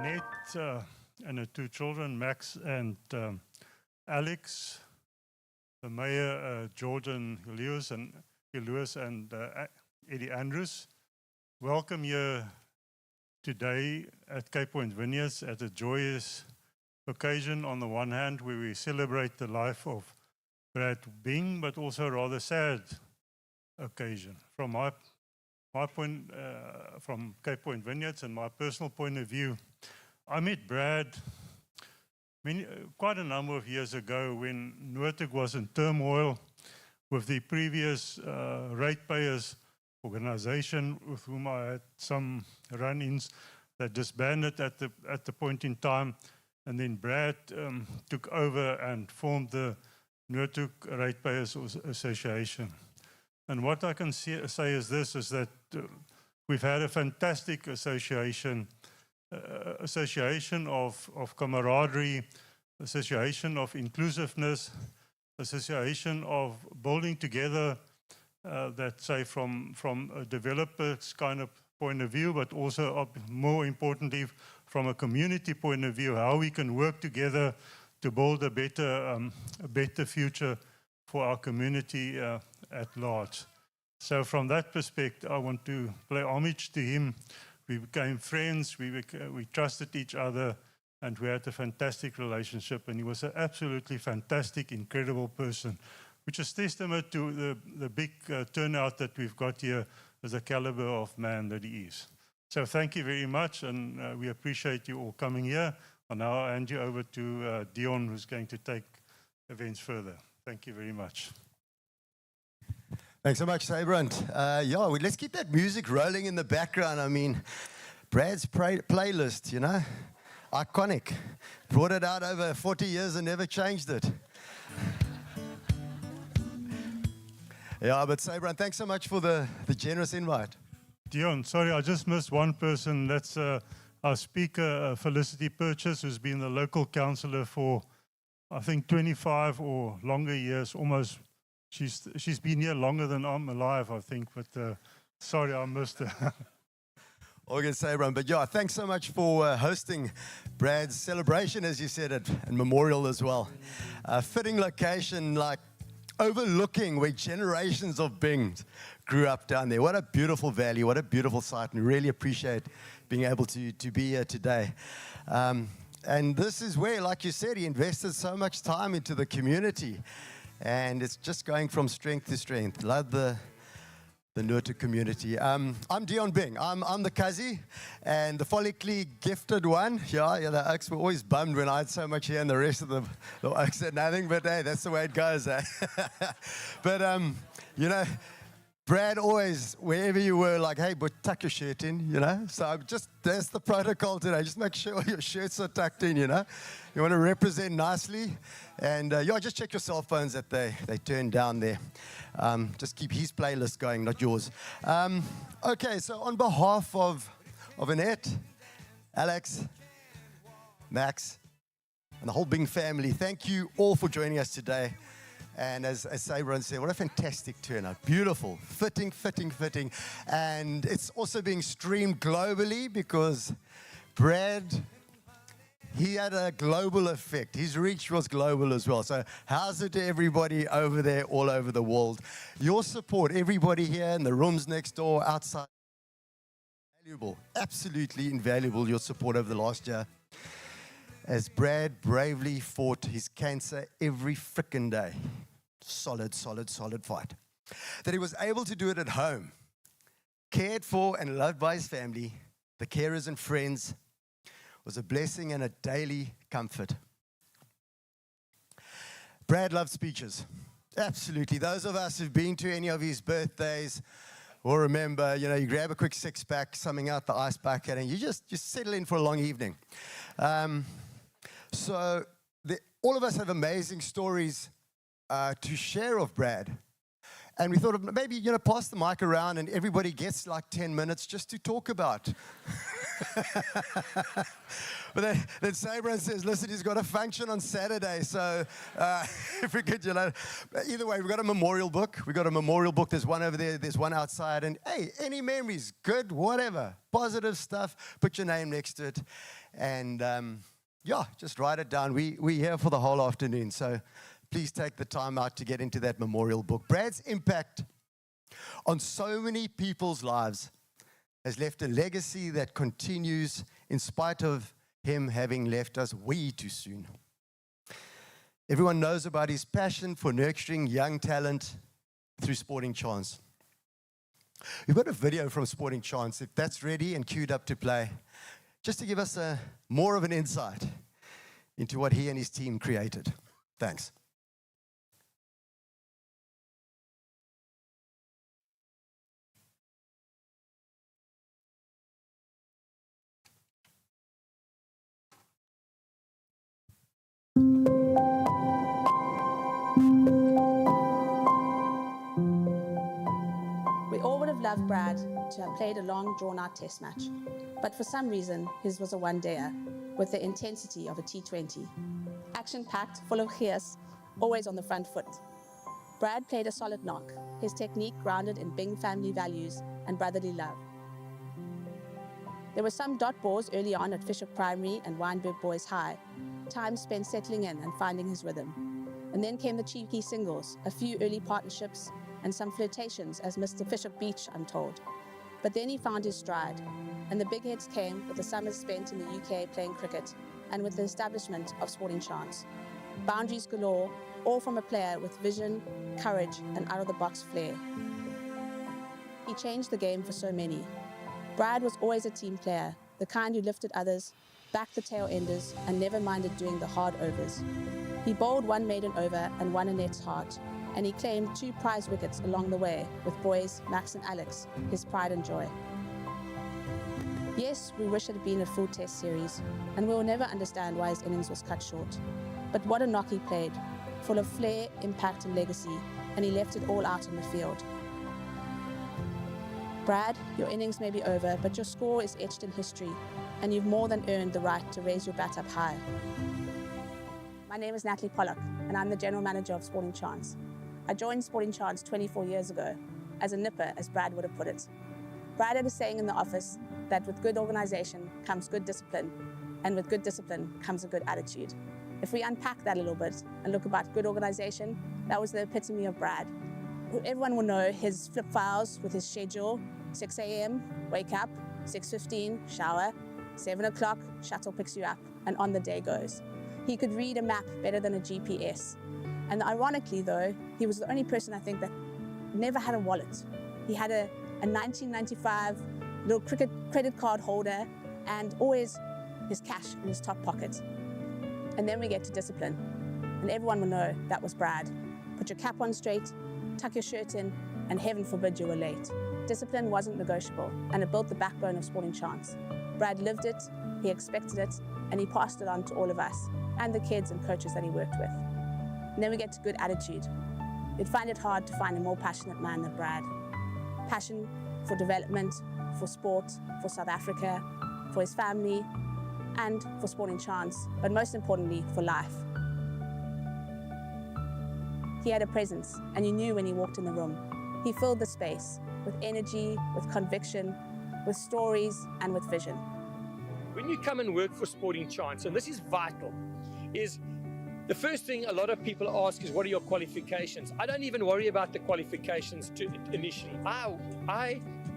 Annette and her two children, Max and Alex, the mayor, Jordan Lewis and Eddie Andrews. Welcome here today at Cape Point Vineyards at a joyous occasion on the one hand where we celebrate the life of Brad Bing, but also a rather sad occasion. From my point, from Cape Point Vineyards and my personal point of view, I met Brad quite a number of years ago when Noordhoek was in turmoil with the previous ratepayers organization with whom I had some run-ins that disbanded at the point in time, and then Brad took over and formed the Noordhoek Ratepayers Association. And what I can say is this, is that we've had a fantastic association of camaraderie, association of inclusiveness, association of building together that, say, from a developer's kind of point of view, but also, more importantly, from a community point of view, how we can work together to build a better future for our community at large. So from that perspective, I want to pay homage to him. We became friends, we trusted each other, and we had a fantastic relationship, and he was an absolutely fantastic, incredible person, which is testament to the big turnout that we've got here as a caliber of man that he is. So thank you very much, and we appreciate you all coming here. And now I'll hand you over to Dion, who's going to take events further. Thank you very much. Thanks so much, Sabrant. Let's keep that music rolling in the background. I mean, Brad's playlist, you know, iconic. Brought it out over 40 years and never changed it. But Sabrant, thanks so much for the generous invite. Dion, sorry, I just missed one person. That's our speaker, Felicity Purchase, who's been the local councillor for, I think, 25 or longer years, almost. She's been here longer than I'm alive, I think, but sorry, I missed her. All good, Sabrant. But yeah, thanks so much for hosting Brad's celebration, as you said, and memorial as well. Fitting location, like overlooking where generations of Bings grew up down there. What a beautiful valley, what a beautiful site, and really appreciate being able to be here today. And this is where, like you said, he invested so much time into the community. And it's just going from strength to strength. Love the Noordhoek community. I'm Dion Bing. I'm the Kazi and the follically gifted one. Yeah, the Oaks were always bummed when I had so much here and the rest of the Oaks had nothing. But hey, that's the way it goes. Eh? But you know, Brad always, wherever you were, like, hey, but tuck your shirt in, you know. So that's the protocol today. Just make sure your shirts are tucked in, you know. You want to represent nicely. And just check your cell phones that they turn down there. Just keep his playlist going, not yours. Okay, so on behalf of Annette, Alex, Max, and the whole Bing family, thank you all for joining us today. And as Sabrant said, what a fantastic turnout. Beautiful, fitting. And it's also being streamed globally because Brad, he had a global effect. His reach was global as well. So how's it to everybody over there, all over the world? Your support, everybody here in the rooms next door, outside, valuable, absolutely invaluable, your support over the last year. As Brad bravely fought his cancer every frickin' day. Solid fight. That he was able to do it at home, cared for and loved by his family, the carers and friends, was a blessing and a daily comfort. Brad loved speeches. Absolutely. Those of us who've been to any of his birthdays will remember, you know, you grab a quick six-pack, something out the ice bucket, and you just settle in for a long evening. So all of us have amazing stories to share of Brad. And we thought of maybe, you know, pass the mic around and everybody gets like 10 minutes just to talk about But then Sabran says, listen, he's got a function on Saturday. So if we could, either way, we've got a memorial book. We've got a memorial book. There's one over there. There's one outside. And hey, any memories, good, whatever, positive stuff, put your name next to it. And just write it down. We're here for the whole afternoon. So please take the time out to get into that memorial book. Brad's impact on so many people's lives has left a legacy that continues in spite of him having left us way too soon. Everyone knows about his passion for nurturing young talent through Sporting Chance. We've got a video from Sporting Chance, if that's ready and queued up to play, just to give us more of an insight into what he and his team created. Thanks. We all would have loved Brad to have played a long, drawn-out test match. But for some reason, his was a one-dayer, with the intensity of a T20. Action-packed, full of chaos, always on the front foot. Brad played a solid knock, his technique grounded in Bing family values and brotherly love. There were some dot balls early on at Fisher Primary and Wynberg Boys High, time spent settling in and finding his rhythm. And then came the cheeky singles, a few early partnerships, and some flirtations as Mr. Fisher Beach, I'm told. But then he found his stride, and the big hits came with the summers spent in the UK playing cricket and with the establishment of Sporting Chance. Boundaries galore, all from a player with vision, courage, and out-of-the-box flair. He changed the game for so many. Brad was always a team player, the kind who lifted others, backed the tail enders, and never minded doing the hard overs. He bowled one maiden over and won Annette's heart, and he claimed 2 prize wickets along the way with boys Max and Alex, his pride and joy. Yes, we wish it had been a full test series, and we will never understand why his innings was cut short. But what a knock he played, full of flair, impact and legacy, and he left it all out on the field. Brad, your innings may be over, but your score is etched in history, and you've more than earned the right to raise your bat up high. My name is Natalie Pollock, and I'm the General Manager of Sporting Chance. I joined Sporting Chance 24 years ago, as a nipper, as Brad would have put it. Brad had a saying in the office that with good organisation comes good discipline, and with good discipline comes a good attitude. If we unpack that a little bit and look about good organisation, that was the epitome of Brad. Everyone will know his flip files with his schedule: 6 a.m, wake up, 6:15, shower, 7 o'clock, shuttle picks you up, and on the day goes. He could read a map better than a GPS. And ironically though, he was the only person I think that never had a wallet. He had a 1995 little credit card holder and always his cash in his top pocket. And then we get to discipline. And everyone will know that was Brad. Put your cap on straight, tuck your shirt in, and heaven forbid you were late. Discipline wasn't negotiable, and it built the backbone of Sporting Chance. Brad lived it, he expected it, and he passed it on to all of us, and the kids and coaches that he worked with. And then we get to good attitude. You'd find it hard to find a more passionate man than Brad. Passion for development, for sport, for South Africa, for his family, and for Sporting Chance, but most importantly, for life. He had a presence, and you knew when he walked in the room. He filled the space with energy, with conviction, with stories, and with vision. When you come and work for Sporting Chance, and this is vital, is the first thing a lot of people ask is, what are your qualifications? I don't even worry about the qualifications initially.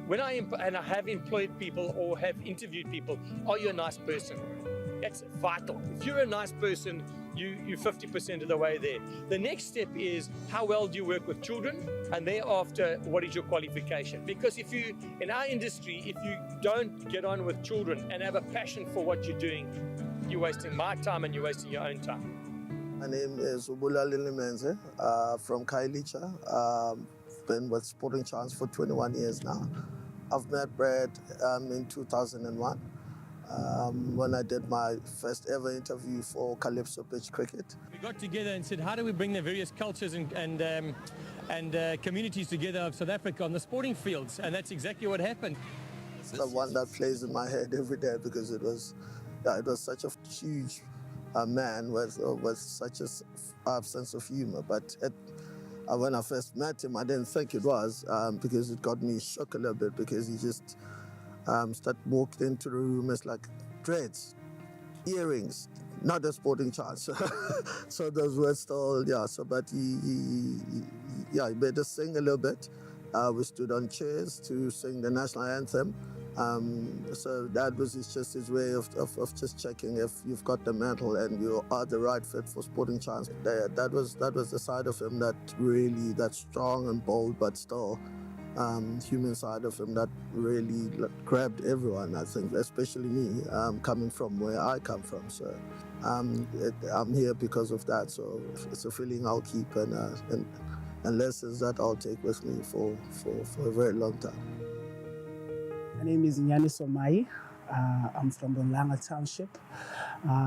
When I have employed people or have interviewed people, are you a nice person? That's vital. If you're a nice person, you're 50% of the way there. The next step is, how well do you work with children? And thereafter, what is your qualification? Because in our industry, if you don't get on with children and have a passion for what you're doing, you're wasting my time and you're wasting your own time. My name is Ubula Lilimenze from Kailicha. Been with Sporting Chance for 21 years now. I've met Brad in 2001 when I did my first ever interview for Calypso Pitch Cricket. We got together and said, how do we bring the various cultures and communities together of South Africa on the sporting fields? And that's exactly what happened. the one that plays in my head every day because it was such a huge man with such a sense of humor. But when I first met him, I didn't think it was because it got me shook a little bit because he just walked into the room as like dreads, earrings, not a sporting chance. So those were still, so but he made us sing a little bit. We stood on chairs to sing the national anthem. So that was just his way of just checking if you've got the mental and you are the right fit for sporting chance. That was the side of him that strong and bold, but still human side of him that really grabbed everyone, I think, especially me, coming from where I come from. So I'm here because of that. So it's a feeling I'll keep and lessons that I'll take with me for a very long time. My name is Nyani Somai. I'm from Bonlanga Township.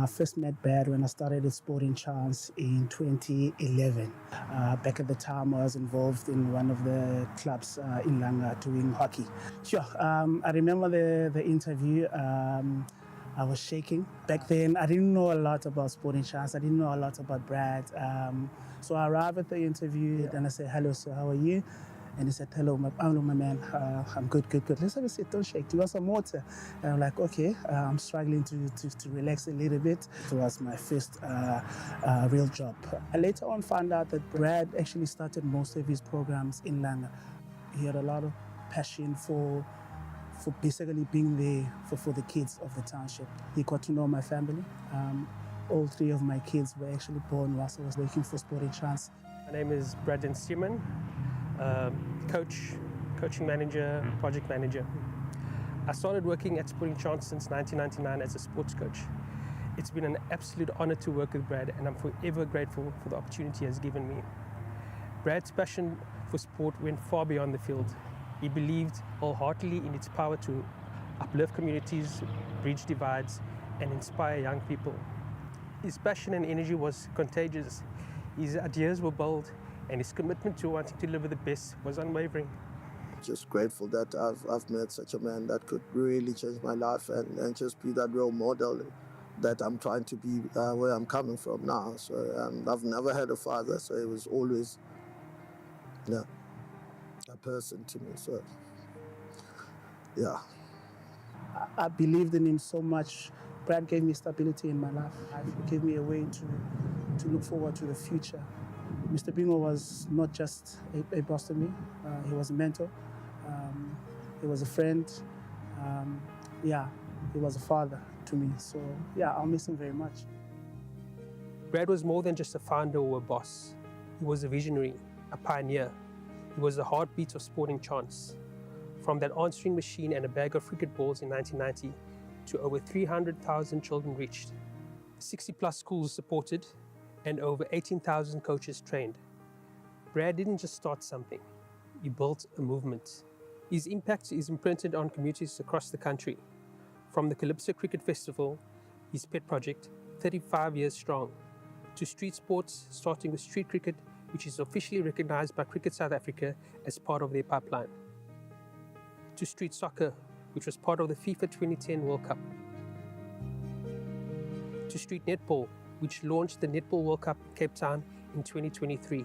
First met Brad when I started at Sporting Chance in 2011. Back at the time, I was involved in one of the clubs in Langa doing hockey. Sure, I remember the interview. I was shaking. Back then, I didn't know a lot about Sporting Chance. I didn't know a lot about Brad. So I arrived at the interview and I said, "Hello, sir, how are you?" And he said, hello, my man, I'm good. Let's have a sit, don't shake. Do you want some water? And I'm like, okay, I'm struggling to relax a little bit. It was my first real job. I later on found out that Brad actually started most of his programs in Langa. He had a lot of passion for basically being there for the kids of the township. He got to know my family. All three of my kids were actually born whilst I was working for Sporting Chance. My name is Braden Seaman. Coaching manager, project manager. I started working at Sporting Chance since 1999 as a sports coach. It's been an absolute honor to work with Brad, and I'm forever grateful for the opportunity he has given me. Brad's passion for sport went far beyond the field. He believed wholeheartedly in its power to uplift communities, bridge divides, and inspire young people. His passion and energy was contagious. His ideas were bold, and his commitment to wanting to deliver the best was unwavering. Just grateful that I've met such a man that could really change my life and just be that role model that I'm trying to be where I'm coming from now. So I've never had a father, so it was always a person to me. So yeah. I believed in him so much. Brad gave me stability in my life. He gave me a way to look forward to the future. Mr. Bingo was not just a boss to me. He was a mentor. He was a friend. He was a father to me. So I'll miss him very much. Brad was more than just a founder or a boss. He was a visionary, a pioneer. He was the heartbeat of Sporting Chance. From that answering machine and a bag of cricket balls in 1990 to over 300,000 children reached, 60+ schools supported, and over 18,000 coaches trained. Brad didn't just start something, he built a movement. His impact is imprinted on communities across the country. From the Calypso Cricket Festival, his pet project, 35 years strong, to street sports, starting with street cricket, which is officially recognized by Cricket South Africa as part of their pipeline, to street soccer, which was part of the FIFA 2010 World Cup, to street netball, which launched the Netball World Cup in Cape Town in 2023,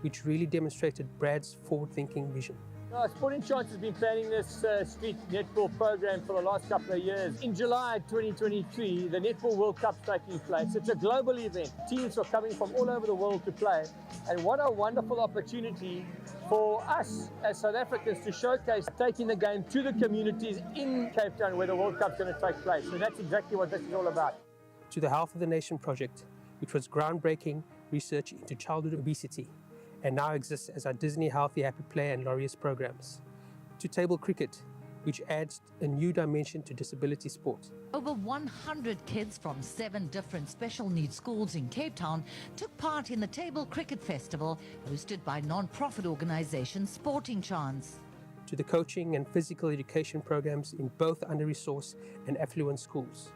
which really demonstrated Brad's forward-thinking vision. Sporting Chance has been planning this street netball program for the last couple of years. In July 2023, the Netball World Cup is taking place. It's a global event. Teams are coming from all over the world to play. And what a wonderful opportunity for us as South Africans to showcase taking the game to the communities in Cape Town where the World Cup is going to take place. And that's exactly what this is all about. To the Health of the Nation project, which was groundbreaking research into childhood obesity, and now exists as our Disney Healthy Happy Play and Laureus programs. To table cricket, which adds a new dimension to disability sport. Over 100 kids from 7 different special needs schools in Cape Town took part in the Table Cricket Festival hosted by non-profit organisation Sporting Chance. To the coaching and physical education programs in both under-resourced and affluent schools.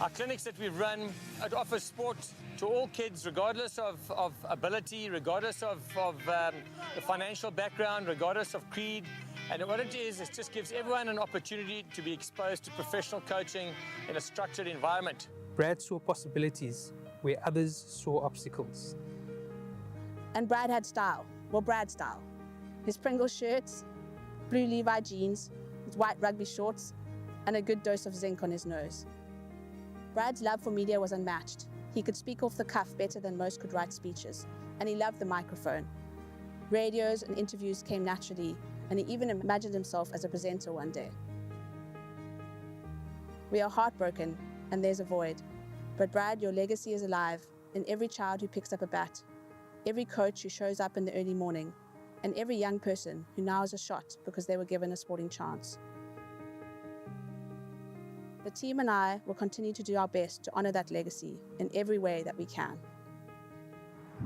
Our clinics that we've run, it offers sport to all kids, regardless of ability, regardless of the financial background, regardless of creed. And what it is, it just gives everyone an opportunity to be exposed to professional coaching in a structured environment. Brad saw possibilities where others saw obstacles. And Brad had style, well, Brad style. His Pringles shirts, blue Levi jeans, with white rugby shorts, and a good dose of zinc on his nose. Brad's love for media was unmatched. He could speak off the cuff better than most could write speeches, and he loved the microphone. Radios and interviews came naturally, and he even imagined himself as a presenter one day. We are heartbroken, and there's a void. But Brad, your legacy is alive in every child who picks up a bat, every coach who shows up in the early morning, and every young person who now has a shot because they were given a sporting chance. The team and I will continue to do our best to honor that legacy in every way that we can.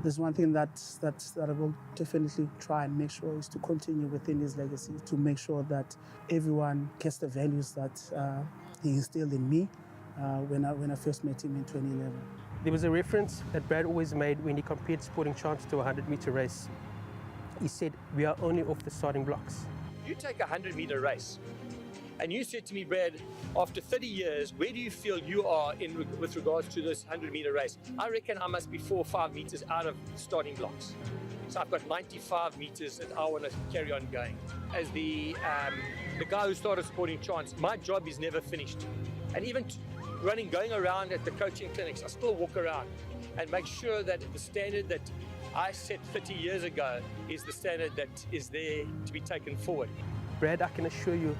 There's one thing that I will definitely try and make sure is to continue within his legacy, to make sure that everyone gets the values that he instilled in me when I first met him in 2011. There was a reference that Brad always made when he compared Sporting Chance to a 100-meter race. He said, "We are only off the starting blocks." You take a 100-meter race, and you said to me, Brad, after 30 years, where do you feel you are with regards to this 100-meter race? I reckon I must be 4 or 5 meters out of the starting blocks. So I've got 95 meters that I want to carry on going. As the guy who started Sporting Chance, my job is never finished. And even going around at the coaching clinics, I still walk around and make sure that the standard that I set 30 years ago is the standard that is there to be taken forward. Brad, I can assure you,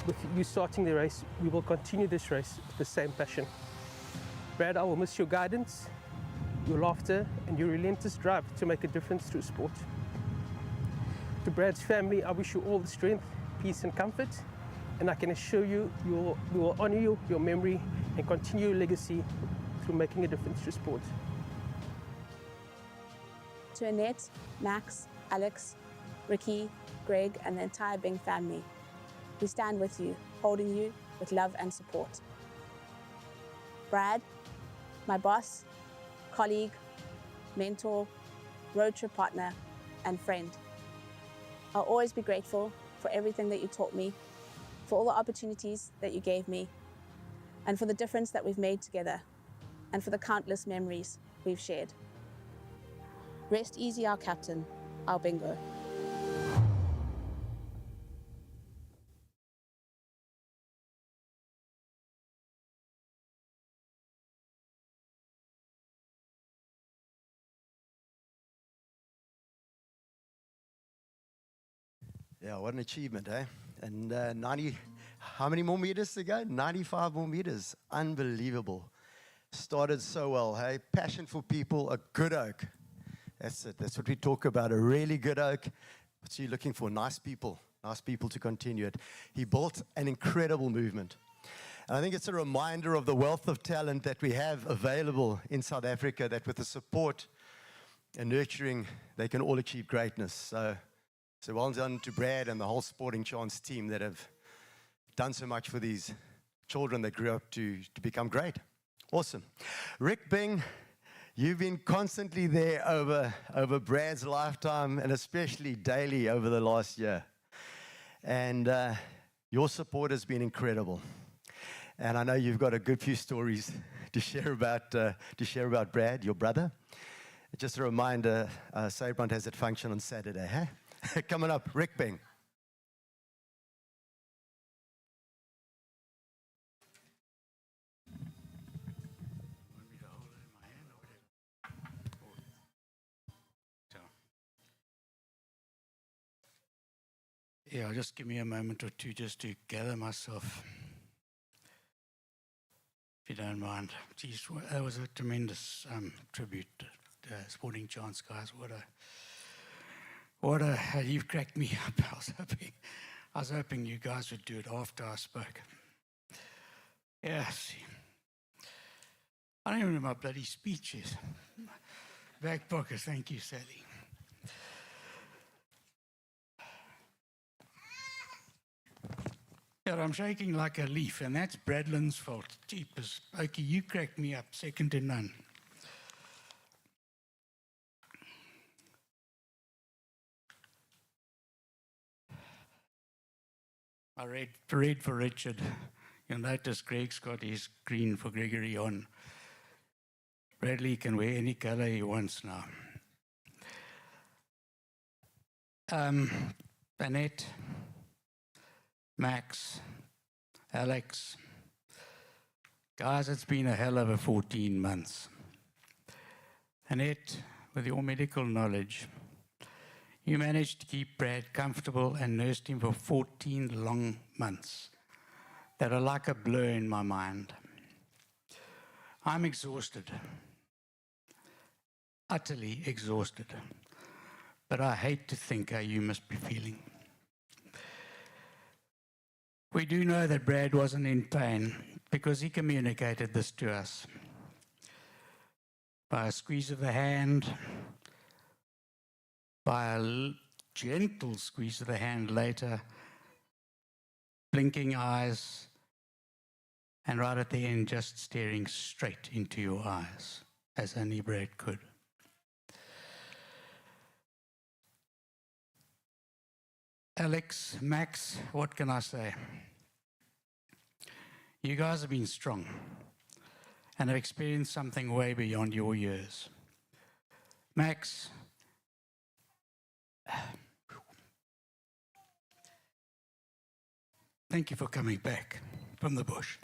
with you starting the race, we will continue this race with the same passion. Brad, I will miss your guidance, your laughter, and your relentless drive to make a difference to sport. To Brad's family, I wish you all the strength, peace, and comfort, and I can assure you, we will honor you, your memory, and continue your legacy through making a difference to sport. To Annette, Max, Alex, Ricky, Greg, and the entire Bing family, we stand with you, holding you with love and support. Brad, my boss, colleague, mentor, road trip partner, and friend. I'll always be grateful for everything that you taught me, for all the opportunities that you gave me, and for the difference that we've made together, and for the countless memories we've shared. Rest easy, our captain, our bingo. Yeah, what an achievement, eh? And how many more meters to go? 95 more meters. Unbelievable. Started so well, hey? Passion for people, a good oak. That's it. That's what we talk about, a really good oak. What's he looking for? Nice people to continue it. He built an incredible movement. And I think it's a reminder of the wealth of talent that we have available in South Africa, that with the support and nurturing, they can all achieve greatness. So well done to Brad and the whole Sporting Chance team that have done so much for these children that grew up to become great. Awesome. Rick Bing, you've been constantly there over Brad's lifetime, and especially daily over the last year. And your support has been incredible. And I know you've got a good few stories to share about Brad, your brother. Just a reminder, Sabrand has that function on Saturday, huh? Coming up, Rick Bing. Yeah, just give me a moment or two just to gather myself, if you don't mind. Geez, that was a tremendous tribute to Sporting Chance, guys. You've cracked me up. I was hoping you guys would do it after I spoke. Yeah, see. I don't even know my bloody speeches. Back pocket, thank you, Sally. Yeah, I'm shaking like a leaf, and that's Bradlin's fault. Jeepers. Okay, you cracked me up, second to none. I read for Richard. You'll notice Greg's got his green for Gregory on. Bradley can wear any color he wants now. Annette, Max, Alex. Guys, it's been a hell of a 14 months. Annette, with your medical knowledge, you managed to keep Brad comfortable and nursed him for 14 long months that are like a blur in my mind. I'm exhausted, utterly exhausted, but I hate to think how you must be feeling. We do know that Brad wasn't in pain because he communicated this to us by a squeeze of the hand, by a gentle squeeze of the hand later, blinking eyes, and right at the end, just staring straight into your eyes, as only Brad could. Alex, Max, what can I say? You guys have been strong and have experienced something way beyond your years. Max, thank you for coming back from the bush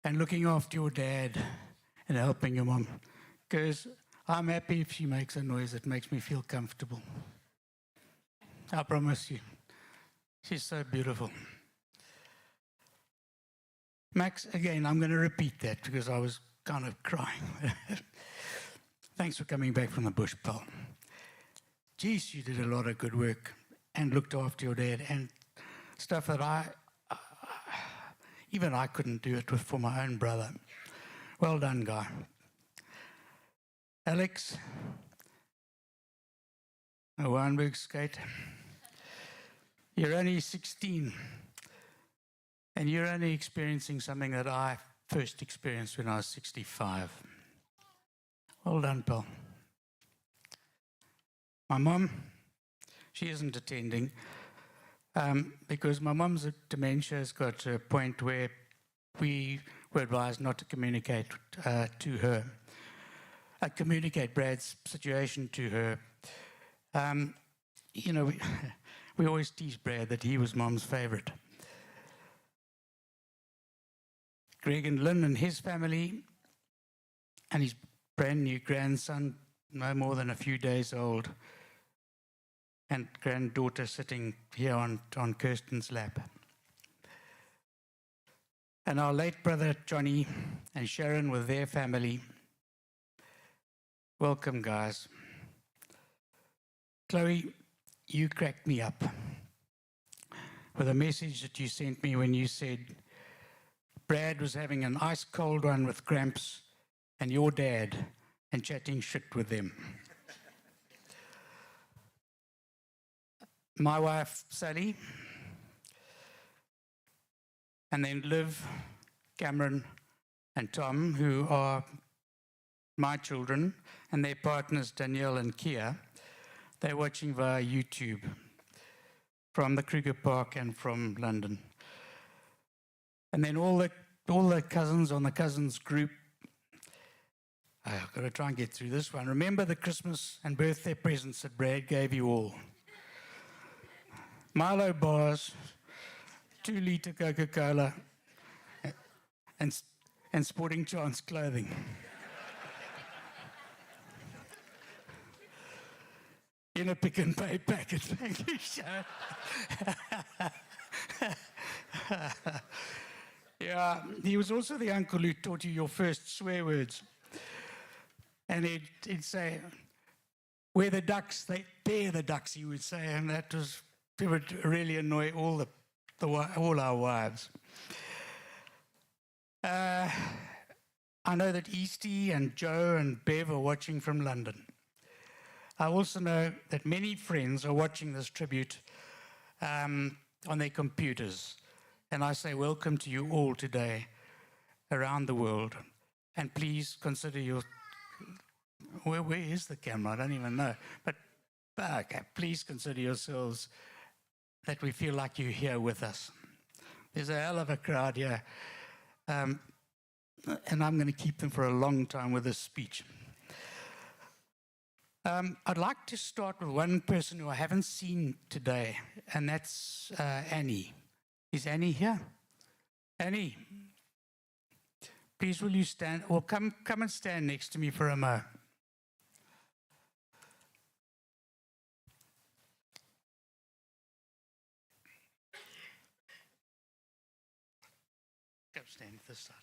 and looking after your dad and helping your mom, because I'm happy if she makes a noise that makes me feel comfortable. I promise you. She's so beautiful. Max, again, I'm going to repeat that because I was kind of crying. Thanks for coming back from the bush, pal. Geez, you did a lot of good work and looked after your dad and stuff that even I couldn't do it with for my own brother. Well done, guy. Alex, a Weinberg skate. You're only 16, and you're only experiencing something that I first experienced when I was 65. Well done, pal. My mum, she isn't attending because my mum's dementia has got to a point where we were advised not to communicate to her. Communicate Brad's situation to her. We always tease Brad that he was Mom's favorite. Greg and Lynn and his family and his brand new grandson, no more than a few days old, and granddaughter sitting here on Kirsten's lap. And our late brother Johnny and Sharon with their family. Welcome, guys. Chloe, you cracked me up with a message that you sent me when you said Brad was having an ice cold one with Gramps and your dad and chatting shit with them. My wife, Sally, and then Liv, Cameron, and Tom, who are my children, and their partners, Danielle and Kia, they're watching via YouTube from the Kruger Park and from London. And then all the cousins on the cousins group. I've got to try and get through this one. Remember the Christmas and birthday presents that Brad gave you all. Milo bars, 2-liter Coca-Cola, and Sporting Chance clothing. In a Pick and Pay packet. Thank you, Sharon. Yeah, he was also the uncle who taught you your first swear words. And he'd say, where the ducks, they're the ducks, he would say, and it would really annoy all our wives. I know that Eastie and Joe and Bev are watching from London. I also know that many friends are watching this tribute on their computers. And I say welcome to you all today around the world. And please consider your... Where is the camera? I don't even know. But okay, please consider yourselves that we feel like you're here with us. There's a hell of a crowd here. And I'm going to keep them for a long time with this speech. I'd like to start with one person who I haven't seen today, and that's Annie. Is Annie here? Annie, please will you stand, or come and stand next to me for a moment. Come stand at this side.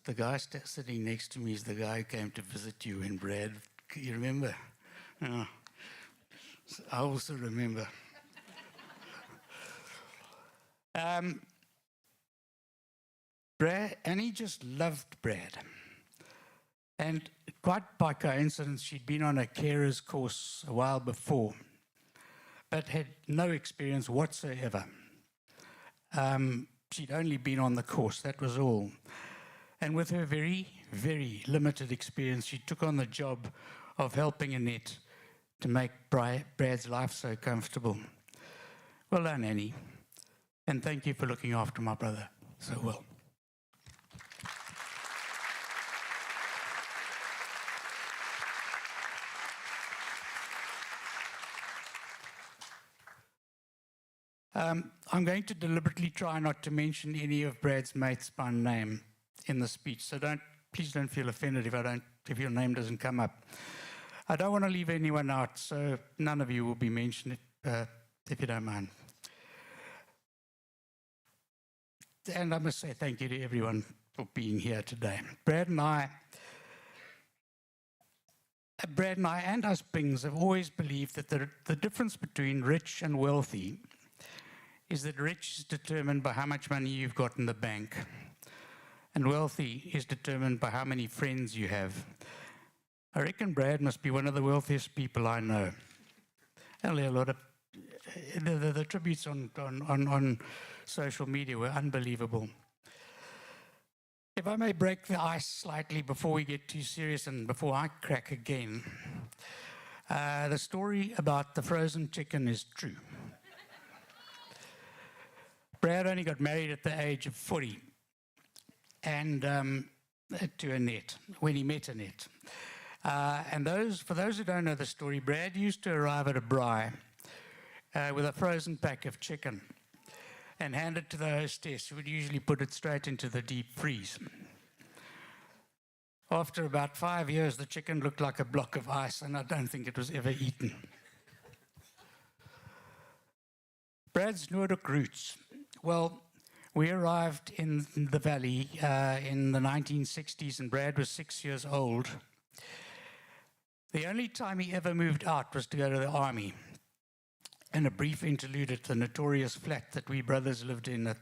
The guy sitting next to me is the guy who came to visit you in Brad. You remember? I also remember. Annie just loved Brad. And quite by coincidence, she'd been on a carer's course a while before, but had no experience whatsoever. She'd only been on the course, that was all. And with her very, very limited experience, she took on the job of helping Annette to make Brad's life so comfortable. Well done, Annie. And thank you for looking after my brother so well. I'm going to deliberately try not to mention any of Brad's mates by name in the speech, so please don't feel offended if your name doesn't come up. I don't want to leave anyone out, so none of you will be mentioned, if you don't mind. And I must say thank you to everyone for being here today. Brad and I and us Pings have always believed that the difference between rich and wealthy is that rich is determined by how much money you've got in the bank, and wealthy is determined by how many friends you have. I reckon Brad must be one of the wealthiest people I know. Only a lot of the tributes on social media were unbelievable. If I may break the ice slightly before we get too serious and before I crack again, the story about the frozen chicken is true. Brad only got married at the age of 40 and to Annette, when he met Annette. And for those who don't know the story, Brad used to arrive at a braai with a frozen pack of chicken and hand it to the hostess, who would usually put it straight into the deep freeze. After about 5 years, the chicken looked like a block of ice, and I don't think it was ever eaten. Brad's Noordhoek roots. Well, we arrived in the valley in the 1960s, and Brad was 6 years old. The only time he ever moved out was to go to the army, and a brief interlude at the notorious flat that we brothers lived in at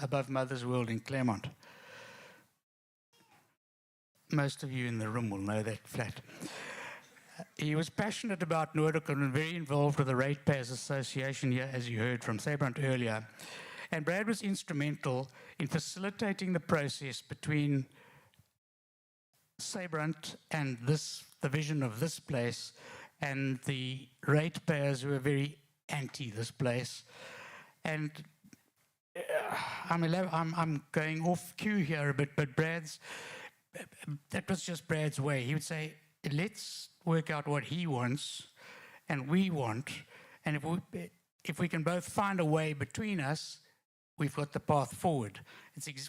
above Mother's World in Claremont. Most of you in the room will know that flat. He was passionate about Noordhoek and very involved with the Ratepayers Association here, as you heard from Sabrant earlier. And Brad was instrumental in facilitating the process between Sabrant and the vision of this place and the ratepayers who were very anti this place. And I'm going off cue here a bit, but that was just Brad's way. He would say, let's work out what he wants and we want, and if we can both find a way between us, we've got the path forward,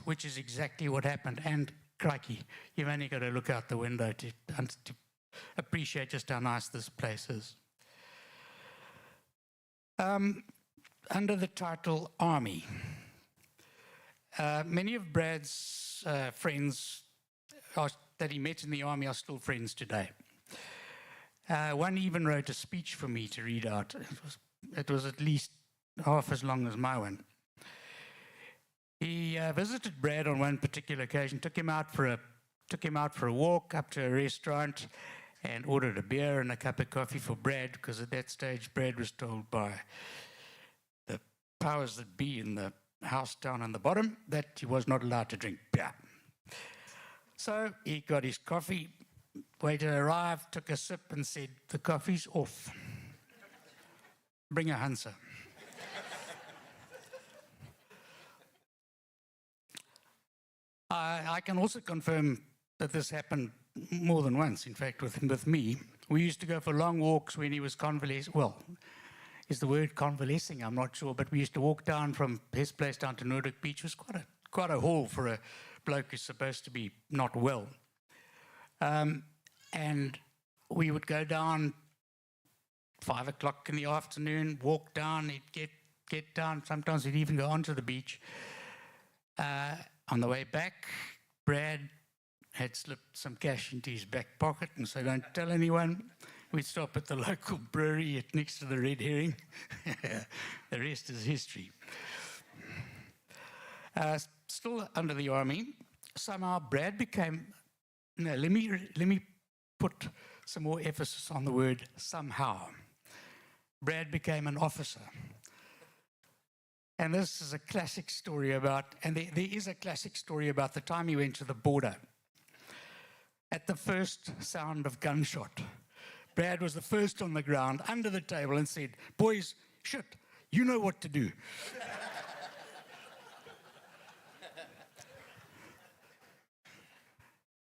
which is exactly what happened. And crikey, you've only got to look out the window to appreciate just how nice this place is. Under the title Army, many of Brad's friends that he met in the army are still friends today. One even wrote a speech for me to read out. It was at least half as long as my one. He visited Brad on one particular occasion, took him out for took him out for a walk up to a restaurant and ordered a beer and a cup of coffee for Brad, because at that stage Brad was told by the powers that be in the house down on the bottom that he was not allowed to drink beer. So he got his coffee, waiter arrived, took a sip and said, "The coffee's off. Bring a Hansa." I can also confirm that this happened more than once, in fact, with me. We used to go for long walks when he was convalescing. Well, is the word convalescing? I'm not sure, but we used to walk down from his place down to Nordic Beach. It was quite a haul for a bloke who's supposed to be not well. And we would go down 5 o'clock in the afternoon, walk down, he'd get down. Sometimes he'd even go onto the beach. On the way back, Brad had slipped some cash into his back pocket, and so don't tell anyone. We'd stop at the local brewery next to the Red Herring. The rest is history. Still under the army, somehow Brad became, no, let me put some more emphasis on the word somehow. Brad became an officer. And this is a classic story about, and there is a classic story about the time he went to the border. At the first sound of gunshot, Brad was the first on the ground, under the table, and said, "Boys, shit, you know what to do."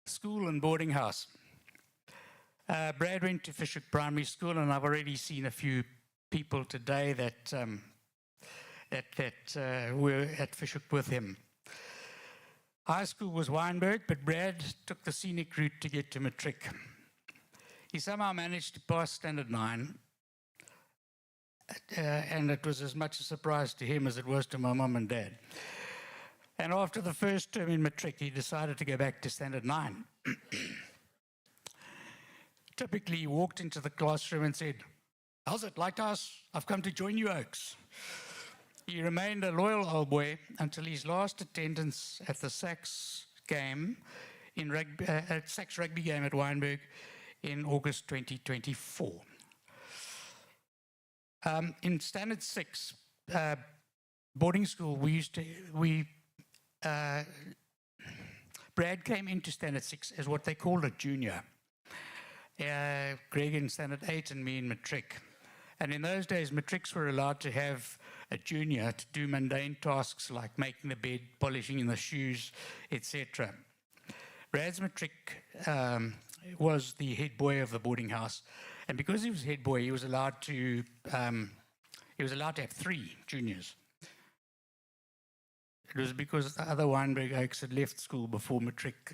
School and boarding house. Brad went to Fishook Primary School, and I've already seen a few people today that were at Fishook with him. High school was Wynberg, but Brad took the scenic route to get to matric. He somehow managed to pass standard 9, and it was as much a surprise to him as it was to my mum and dad. And after the first term in matric, he decided to go back to standard 9. Typically, he walked into the classroom and said, "How's it, Lighthouse? I've come to join you, Oaks." He remained a loyal old boy until his last attendance at the Sax game at Sax rugby game at Wynberg in August 2024. In Standard 6 boarding school, Brad came into Standard 6 as what they called a junior. Greg in Standard 8 and me in matric. And in those days, matrics were allowed to have a junior to do mundane tasks like making the bed, polishing the shoes, etc. Brad's matric was the head boy of the boarding house, and because he was head boy, he was allowed to have 3 juniors. It was because the other Wynberg Oaks had left school before matric.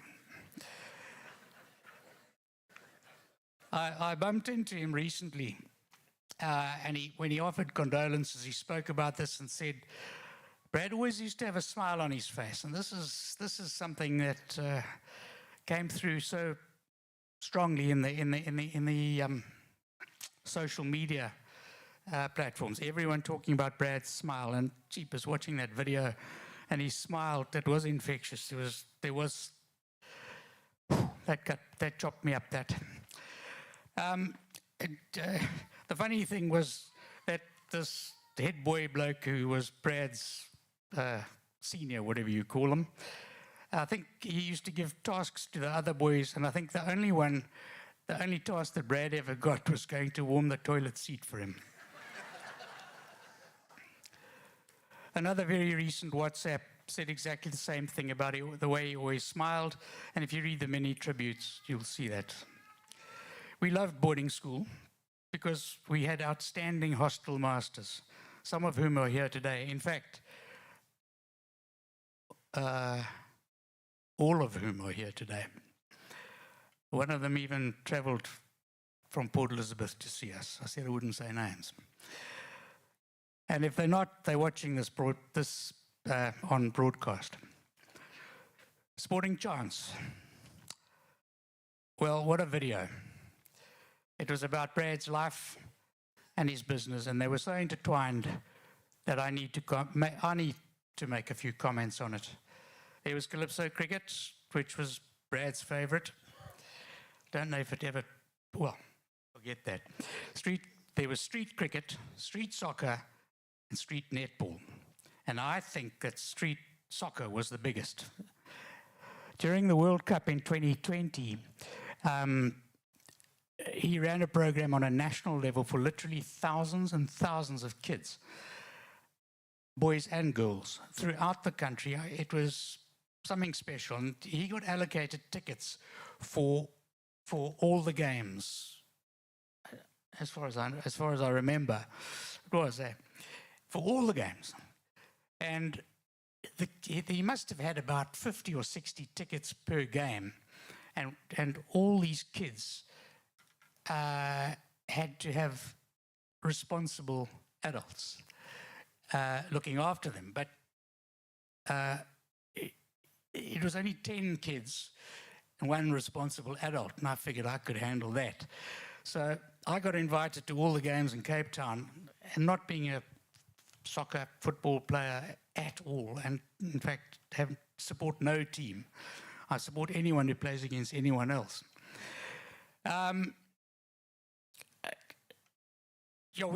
I bumped into him recently. And when he offered condolences, he spoke about this and said, Brad always used to have a smile on his face, and this is something that came through so strongly in the social media platforms. Everyone talking about Brad's smile, and Jeepers, watching that video, and he smiled. That was infectious. That chopped me up. The funny thing was that this head boy bloke who was Brad's senior, whatever you call him, I think he used to give tasks to the other boys, and I think the only task that Brad ever got was going to warm the toilet seat for him. Another very recent WhatsApp said exactly the same thing about the way he always smiled, and if you read the many tributes, you'll see that. We loved boarding school because we had outstanding hostel masters, some of whom are here today. In fact, all of whom are here today. One of them even traveled from Port Elizabeth to see us. I said I wouldn't say names. And if they're not, they're watching this on broadcast. Sporting Chance. Well, what a video. It was about Brad's life and his business, and they were so intertwined that I need to make a few comments on it. There was Calypso Cricket, which was Brad's favorite. Don't know if it ever, well, forget that. There was street cricket, street soccer, and street netball. And I think that street soccer was the biggest. During the World Cup in 2020, he ran a program on a national level for literally thousands and thousands of kids, boys and girls, throughout the country. It was something special, and he got allocated tickets for all the games. As far as I remember, it was for all the games, and he must have had about 50 or 60 tickets per game, and all these kids had to have responsible adults looking after them. But it was only 10 kids and one responsible adult, and I figured I could handle that. So I got invited to all the games in Cape Town, and not being a soccer, football player at all, and in fact support no team. I support anyone who plays against anyone else.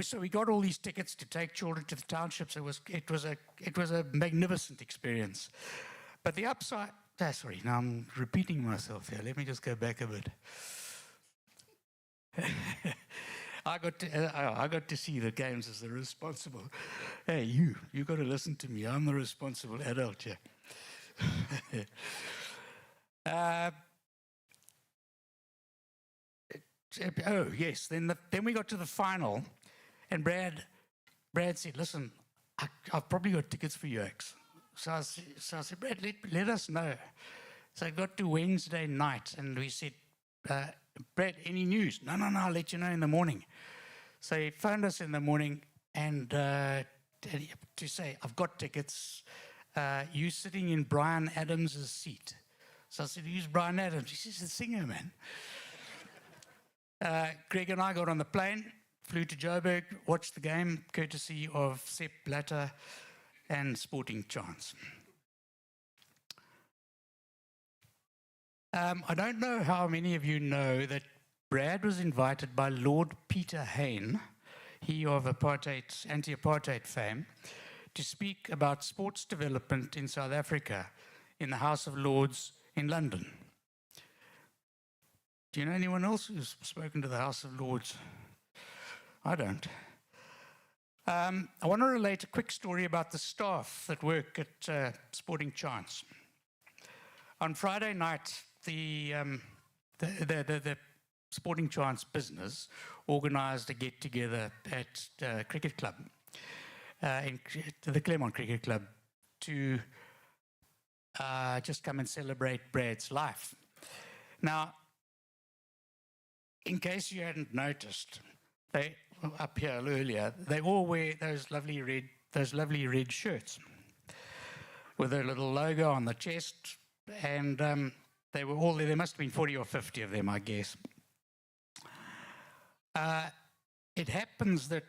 So we got all these tickets to take children to the townships. It was a magnificent experience. But the upside, sorry, now I'm repeating myself here. Let me just go back a bit. I got to see the games as the responsible. Hey, you got to listen to me. I'm the responsible adult here. Oh yes. Then we got to the final, and Brad said, "Listen, I've probably got tickets for you, X." So I said, "Brad, let us know." So I got to Wednesday night, and we said, "Brad, any news?" No, I'll let you know in the morning. So he phoned us in the morning and to say, "I've got tickets. You sitting in Brian Adams' seat." So I said, "Who's Brian Adams?" He says, "The singer, man." Greg and I got on the plane, flew to Joburg, watched the game, courtesy of Sepp Blatter and Sporting Chance. I don't know how many of you know that Brad was invited by Lord Peter Hain, he of anti-apartheid fame, to speak about sports development in South Africa in the House of Lords in London. Do you know anyone else who's spoken to the House of Lords? I don't. I want to relate a quick story about the staff that work at Sporting Chance. On Friday night, the Sporting Chance business organised a get-together at Cricket Club, the Claremont Cricket Club, to just come and celebrate Brad's life. Now, in case you hadn't noticed, they up here earlier, they all wear those lovely red shirts with their little logo on the chest, and they were all there. There must have been 40 or 50 of them, I guess. It happens that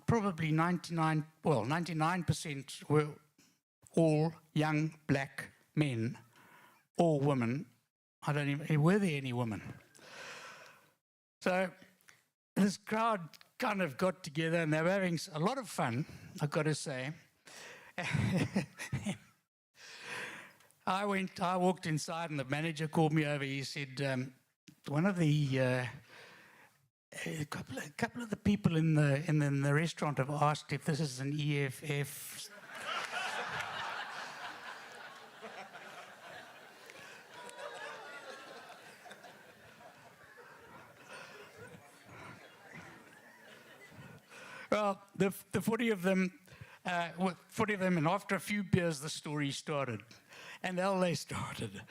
probably 99% were all young black men or women. I don't even, were there any women? So this crowd kind of got together, and they were having a lot of fun, I've got to say. I walked inside, and the manager called me over. He said, one of the a couple of the people in the restaurant have asked if this is an EFF. Well, the 40 of them, and after a few beers, the story started, and they started.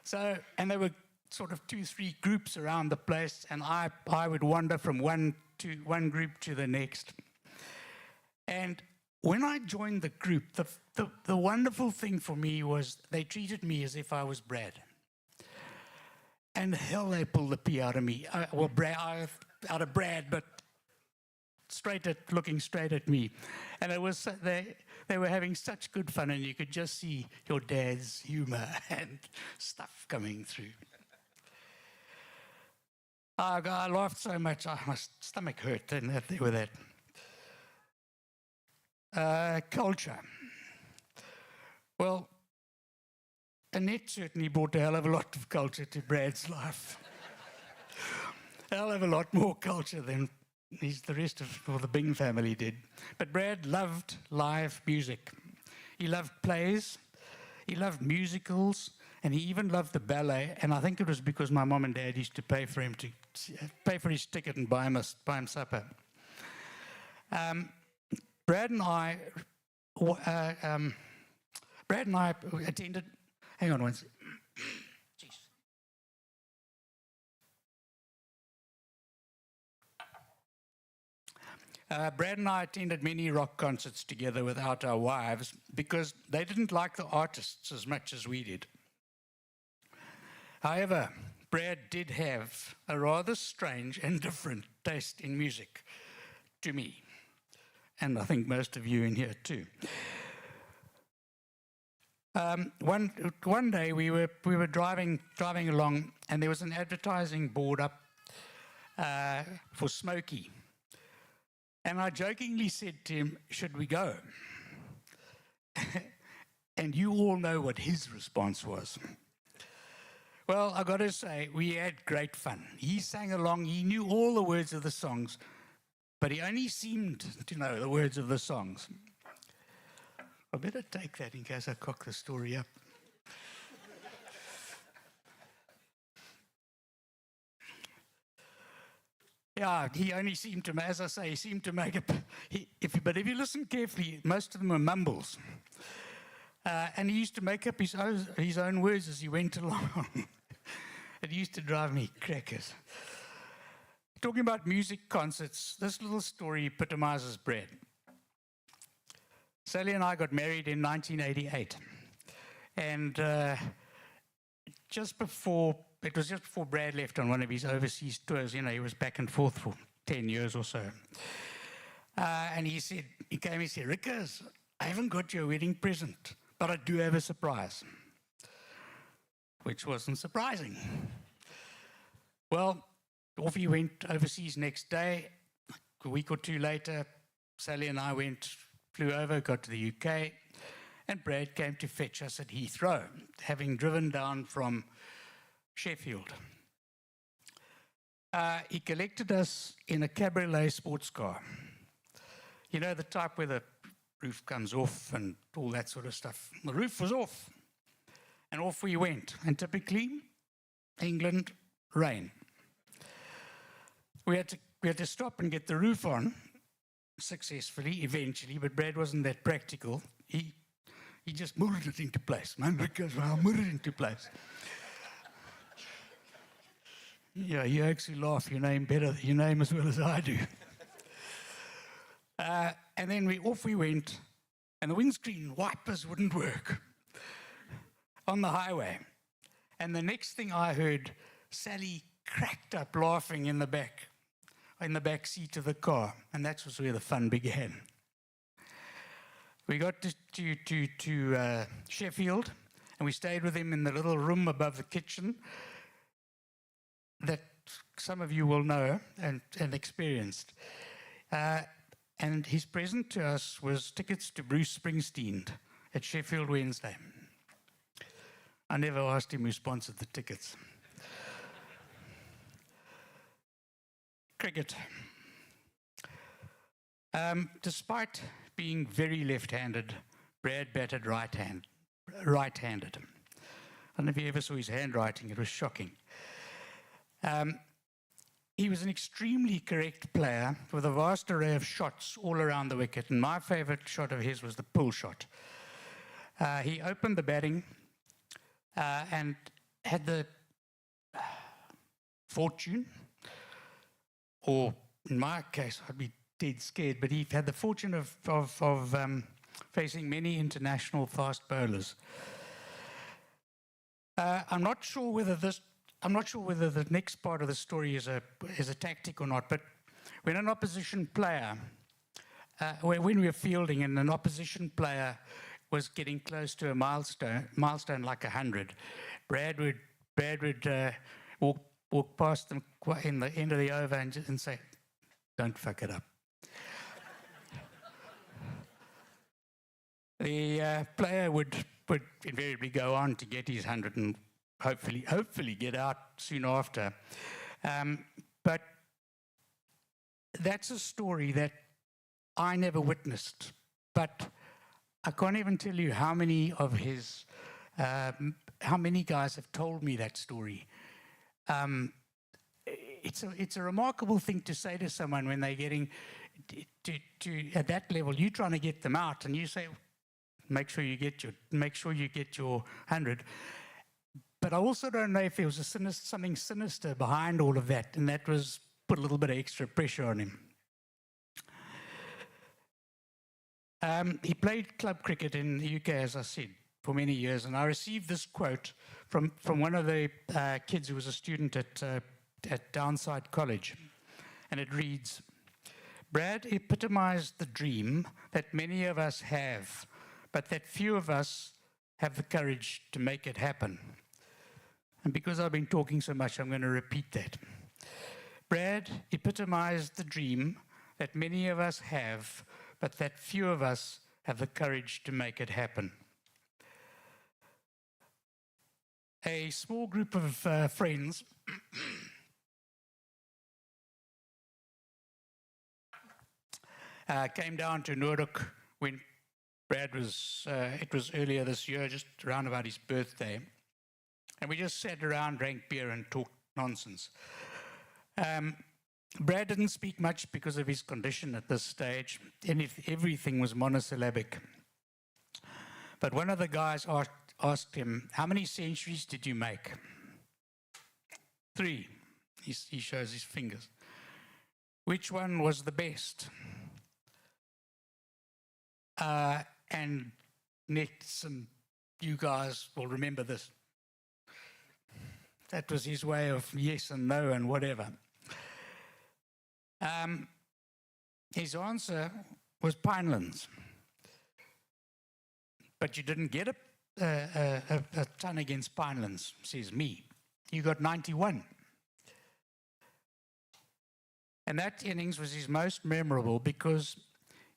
So, and there were sort of 2-3 groups around the place, and I would wander from one group to the next. And when I joined the group, the wonderful thing for me was they treated me as if I was Brad. And hell, they pulled the pee out of me. Out of Brad, but looking straight at me. And it was they were having such good fun, and you could just see your dad's humor and stuff coming through. I laughed so much, my stomach hurt with that. Culture. Well, Annette certainly brought a hell of a lot of culture to Brad's life. A hell of a lot more culture than the rest of the Bing family did. But Brad loved live music. He loved plays, he loved musicals, and he even loved the ballet. And I think it was because my mom and dad used to pay for his ticket and buy him supper. Brad and I attended. Hang on one second. Brad and I attended many rock concerts together without our wives because they didn't like the artists as much as we did. However, Brad did have a rather strange and different taste in music to me, and I think most of you in here too. One day we were driving along, and there was an advertising board up for Smokey. And I jokingly said to him, "Should we go?" And you all know what his response was. Well, I got to say, we had great fun. He sang along, he knew all the words of the songs, but he only seemed to know the words of the songs. I better take that in case I cock the story up. Yeah, he only seemed to, as I say, he seemed to make it. But if you listen carefully, most of them were mumbles. And he used to make up his own words as he went along. It used to drive me crackers. Talking about music concerts, this little story epitomizes Brad. Sally and I got married in 1988. And it was just before Brad left on one of his overseas tours. You know, he was back and forth for 10 years or so. And he came and said, "Rickers, I haven't got you a wedding present, but I do have a surprise." Which wasn't surprising. Well, off he went overseas next day. A week or two later, Sally and I flew over, got to the UK, and Brad came to fetch us at Heathrow, having driven down from Sheffield. He collected us in a cabriolet sports car. You know, the type where the roof comes off and all that sort of stuff. The roof was off, and off we went. And typically, England, rain. We had to stop and get the roof on successfully, eventually, but Brad wasn't that practical. He just moved it into place. Man, because well, moved it into place. Yeah, you actually laugh your name as well as I do. And then off we went, and the windscreen wipers wouldn't work on the highway. And the next thing I heard, Sally cracked up laughing in the back seat of the car, and that was where the fun began. We got to Sheffield, and we stayed with him in the little room above the kitchen that some of you will know and experienced. And his present to us was tickets to Bruce Springsteen at Sheffield Wednesday. I never asked him who sponsored the tickets. Cricket. Despite being very left-handed, Brad batted right-handed. I don't know if you ever saw his handwriting, it was shocking. He was an extremely correct player with a vast array of shots all around the wicket, and my favorite shot of his was the pull shot. He opened the batting and had the fortune, or in my case, I'd be dead scared, but he had the fortune of facing many international fast bowlers. I'm not sure whether the next part of the story is a tactic or not, but when an opposition player, when we were fielding and an opposition player was getting close to a milestone like 100, Brad would walk past them in the end of the over and say, "Don't fuck it up." The player would invariably go on to get his 100 and hopefully get out soon after. But that's a story that I never witnessed. But I can't even tell you how many of his, how many guys have told me that story. It's a remarkable thing to say to someone when they're getting to at that level. You're trying to get them out, and you say, make sure you get your 100. But I also don't know if there was something sinister behind all of that, and that was put a little bit of extra pressure on him. He played club cricket in the UK, as I said, for many years, and I received this quote from one of the kids who was a student at Downside College, and it reads, "Brad epitomized the dream that many of us have, but that few of us have the courage to make it happen." And because I've been talking so much, I'm going to repeat that. Brad epitomized the dream that many of us have, but that few of us have the courage to make it happen. A small group of friends came down to Noordhoek when Brad was, it was earlier this year, just around about his birthday. And we just sat around, drank beer and talked nonsense. Brad didn't speak much because of his condition at this stage, and everything was monosyllabic. But one of the guys asked him, "How many centuries did you make?" 3. He shows his fingers. "Which one was the best?" And Nets and you guys will remember this. That was his way of yes and no and whatever. His answer was Pinelands. "But you didn't get a ton against Pinelands," says me. "You got 91. And that innings was his most memorable because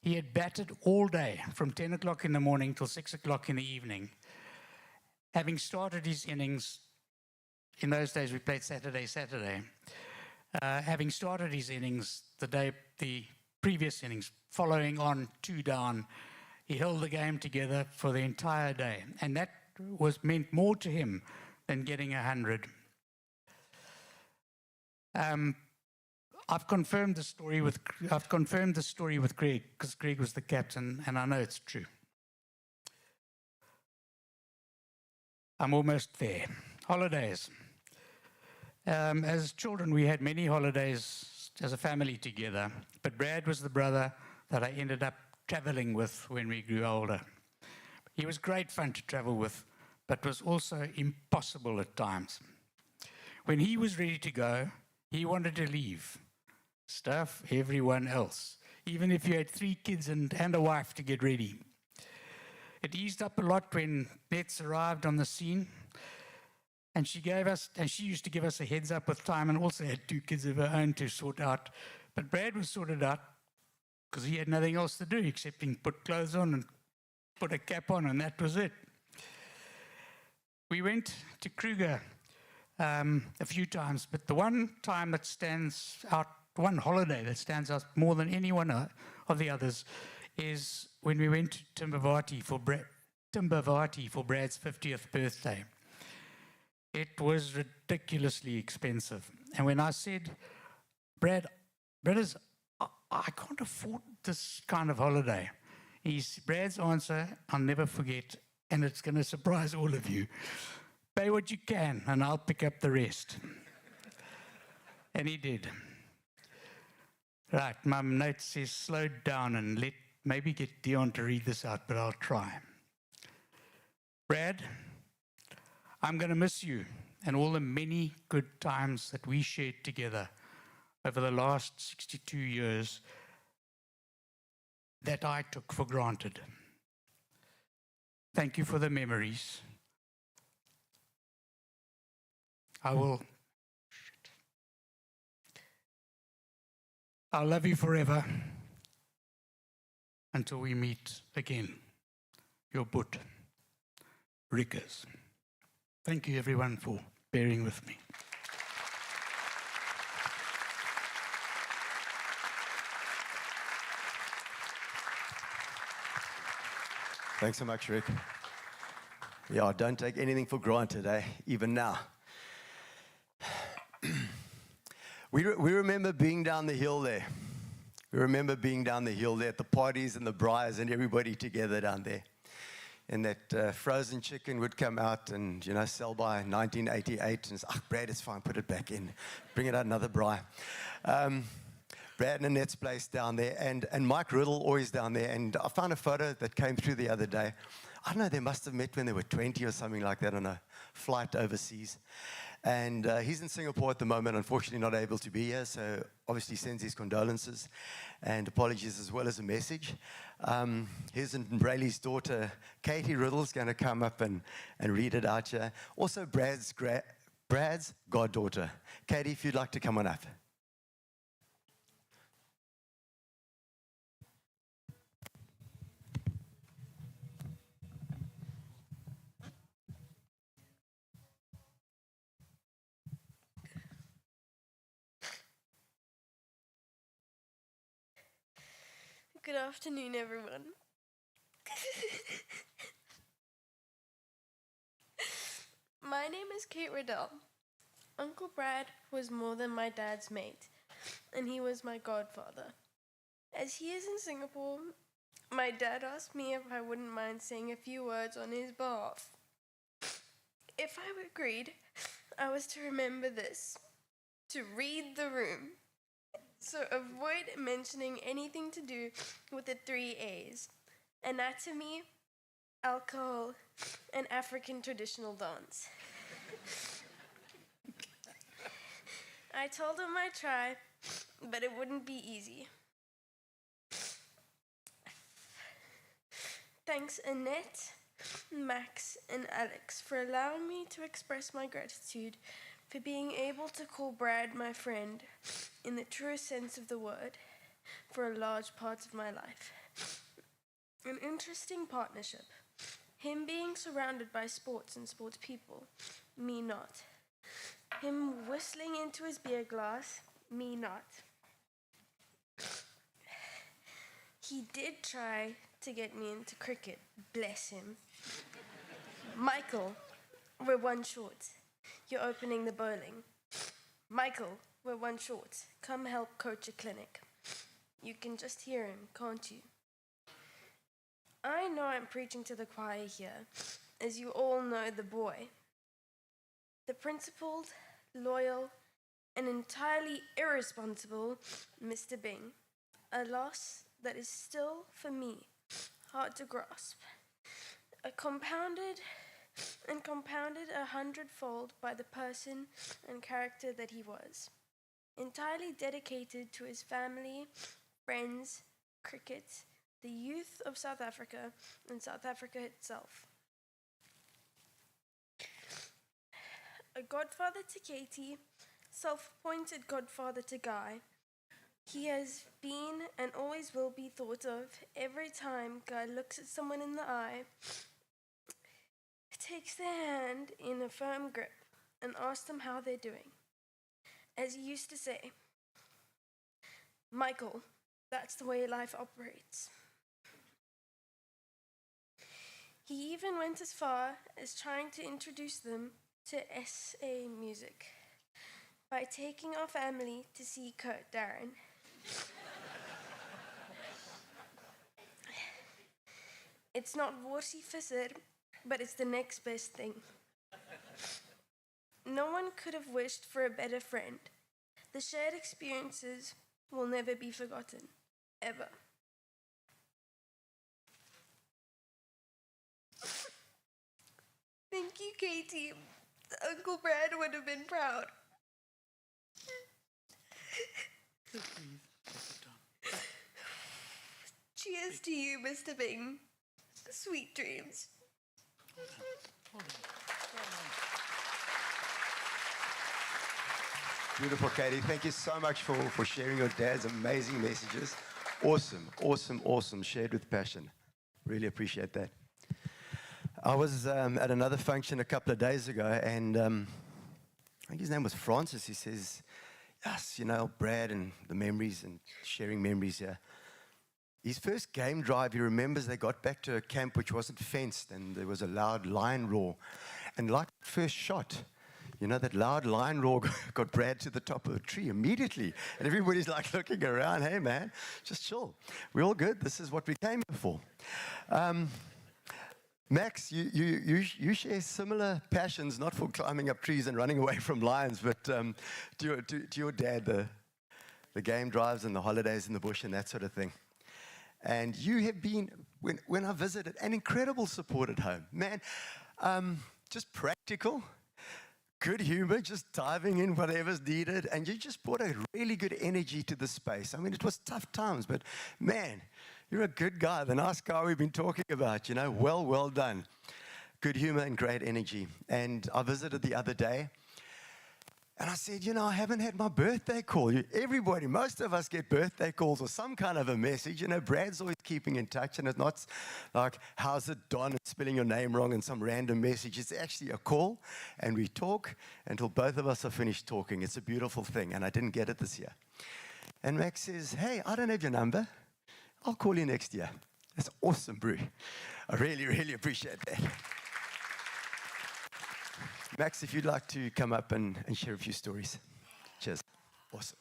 he had batted all day from 10 o'clock in the morning till 6 o'clock in the evening. Having started his innings, in those days we played Saturday. Having started his innings the previous innings, following on 2 down, he held the game together for the entire day. And that meant more to him than getting 100. I've confirmed the story with Greg, because Greg was the captain, and I know it's true. I'm almost there. Holidays. As children, we had many holidays as a family together, but Brad was the brother that I ended up traveling with when we grew older. He was great fun to travel with, but was also impossible at times. When he was ready to go, he wanted to leave. Stuff everyone else, even if you had 3 kids and a wife to get ready. It eased up a lot when Nets arrived on the scene, and she used to give us a heads up with time, and also had 2 kids of her own to sort out. But Brad was sorted out because he had nothing else to do except put clothes on and put a cap on, and that was it. We went to Kruger a few times, but the one time that stands out, one holiday that stands out more than any one of the others, is when we went to Timbavati for Brad's 50th birthday. It was ridiculously expensive. And when I said, Brad, I can't afford this kind of holiday, Brad's answer, I'll never forget, and it's going to surprise all of you: pay what you can and I'll pick up the rest. And he did. Right, my note says slow down and maybe get Dion to read this out, but I'll try. Brad, I'm going to miss you and all the many good times that we shared together. over the last 62 years that I took for granted. Thank you for the memories. I'll love you forever until we meet again. Your Boet, Rickers. Thank you everyone for bearing with me. Thanks so much, Rick. Yeah, don't take anything for granted, even now. We remember being down the hill there. We remember being down the hill there at the parties and the briars and everybody together down there. And that frozen chicken would come out and, sell by 1988. And Brad, it's fine, put it back in. Bring it out another braai. Brad and Annette's place down there, and Mike Riddle always down there. And I found a photo that came through the other day. I don't know, they must have met when they were 20 or something like that on a flight overseas. And he's in Singapore at the moment, unfortunately not able to be here, so obviously sends his condolences and apologies as well as a message. His and Brayley's daughter, Katie Riddle, is going to come up and read it out here. Also Brad's goddaughter. Katie, if you'd like to come on up. Good afternoon, everyone. My name is Kate Riddell. Uncle Brad was more than my dad's mate, and he was my godfather. As he is in Singapore, my dad asked me if I wouldn't mind saying a few words on his behalf. If I agreed, I was to remember this, to read the room. So avoid mentioning anything to do with the 3 A's: anatomy, alcohol, and African traditional dance. I told him I'd try, but it wouldn't be easy. Thanks Annette, Max, and Alex for allowing me to express my gratitude for being able to call Brad my friend in the truest sense of the word for a large part of my life. An interesting partnership. Him being surrounded by sports and sports people, me not. Him whistling into his beer glass, me not. He did try to get me into cricket, bless him. Michael, we're one short. You're opening the bowling. Michael, we're one short. Come help coach a clinic. You can just hear him, can't you? I know I'm preaching to the choir here, as you all know the boy. The principled, loyal, and entirely irresponsible Mr. Bing. A loss that is still, for me, hard to grasp. Compounded 100-fold by the person and character that he was. Entirely dedicated to his family, friends, cricket, the youth of South Africa, and South Africa itself. A godfather to Katie, self-appointed godfather to Guy. He has been and always will be thought of every time Guy looks at someone in the eye, takes their hand in a firm grip, and asks them how they're doing. As he used to say, Michael, that's the way life operates. He even went as far as trying to introduce them to SA music by taking our family to see Kurt Darren. It's not worsie visser, but it's the next best thing. No one could have wished for a better friend. The shared experiences will never be forgotten, ever. Thank you, Katie. Uncle Brad would have been proud. Just breathe. Take your time. Cheers to you, Mr. Bing. Sweet dreams. Hold on. Beautiful, Katie. Thank you so much for sharing your dad's amazing messages. Awesome, awesome, awesome. Shared with passion. Really appreciate that. I was at another function a couple of days ago, and I think his name was Francis. He says, yes, you know, Brad and the memories and sharing memories here. His first game drive, he remembers they got back to a camp which wasn't fenced, and there was a loud lion roar. And like the first shot, you know, that loud lion roar got Brad to the top of a tree immediately. And everybody's like looking around, hey man, just chill. We're all good. This is what we came here for. Max, you share similar passions, not for climbing up trees and running away from lions, but to your dad, the game drives and the holidays in the bush and that sort of thing. And you have been, when I visited, an incredible support at home. Man, just practical, good humor, just diving in whatever's needed, and you just brought a really good energy to the space. I mean, it was tough times, but man, you're a good guy, the nice guy we've been talking about, you know, well done. Good humor and great energy. And I visited the other day, and I said, you know, I haven't had my birthday call. Everybody, most of us get birthday calls or some kind of a message. You know, Brad's always keeping in touch, and it's not like, how's it, Don, and spelling your name wrong and some random message. It's actually a call, and we talk until both of us are finished talking. It's a beautiful thing, and I didn't get it this year. And Max says, hey, I don't have your number. I'll call you next year. That's awesome, Brew. I really appreciate that. Max, if you'd like to come up and share a few stories. Cheers. Awesome.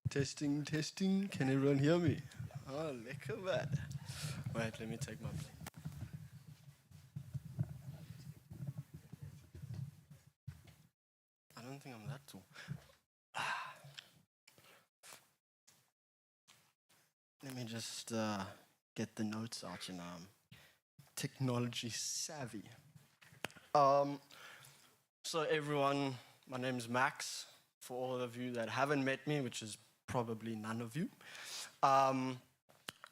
Testing. Can everyone hear me? Oh, lekker man. Wait, let me take my plate. I don't think I'm that tall. Let me just get the notes out, you know. I'm technology savvy. So everyone, my name's Max. For all of you that haven't met me, which is probably none of you. I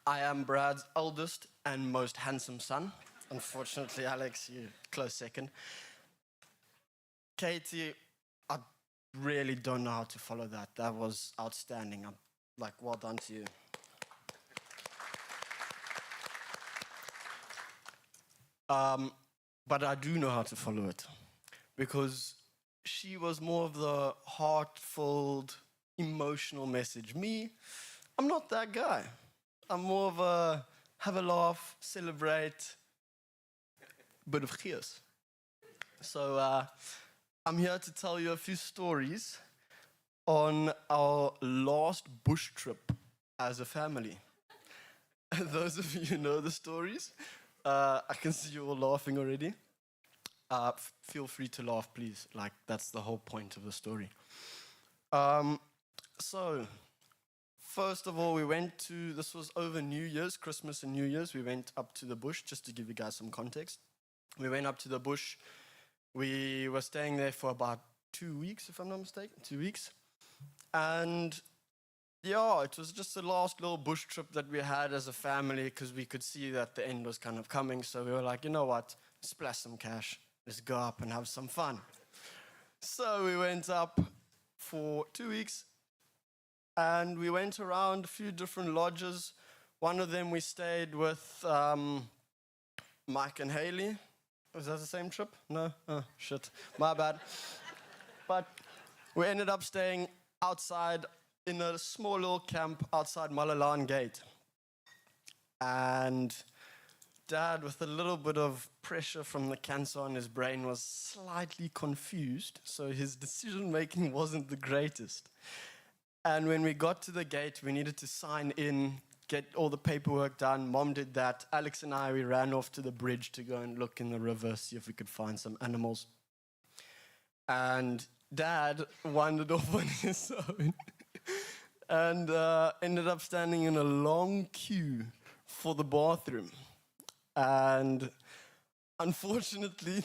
am Brad's eldest and most handsome son. Unfortunately, Alex, you're close second. Katie, I really don't know how to follow that. That was outstanding. I'm like, well done to you. But I do know how to follow it, because she was more of the heart-filled, emotional message. Me, I'm not that guy. I'm more of a have a laugh, celebrate, bit of gears. So I'm here to tell you a few stories on our last bush trip as a family. Those of you who know the stories, I can see you all laughing already. Feel free to laugh, please. Like, that's the whole point of the story. So, first of all, we went to, this was over New Year's, Christmas and New Year's. We went up to the bush, just to give you guys some context. We went up to the bush. We were staying there for about 2 weeks, if I'm not mistaken, 2 weeks. And yeah, it was just the last little bush trip that we had as a family, because we could see that the end was kind of coming. So we were like, you know what, splash some cash. Let's go up and have some fun. So we went up for 2 weeks, and we went around a few different lodges. One of them we stayed with Mike and Haley. Was that the same trip? No? Oh, shit. My bad. But we ended up staying outside in a small little camp outside Malalaan Gate. And Dad, with a little bit of pressure from the cancer on his brain, was slightly confused, so his decision-making wasn't the greatest. And when we got to the gate, we needed to sign in, get all the paperwork done. Mom did that. Alex and I, we ran off to the bridge to go and look in the river, see if we could find some animals. And Dad wandered off on his own and ended up standing in a long queue for the bathroom. And Unfortunately,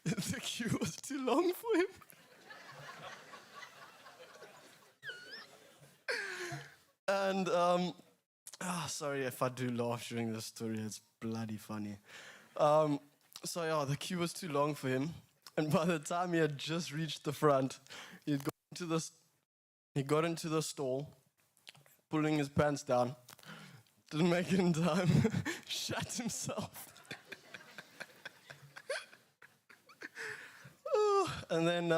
the queue was too long for him. And, sorry if I do laugh during this story, it's bloody funny. So yeah, the queue was too long for him. And by the time he had just reached the front, he got into the stall, pulling his pants down, didn't make it in time, shat himself. And then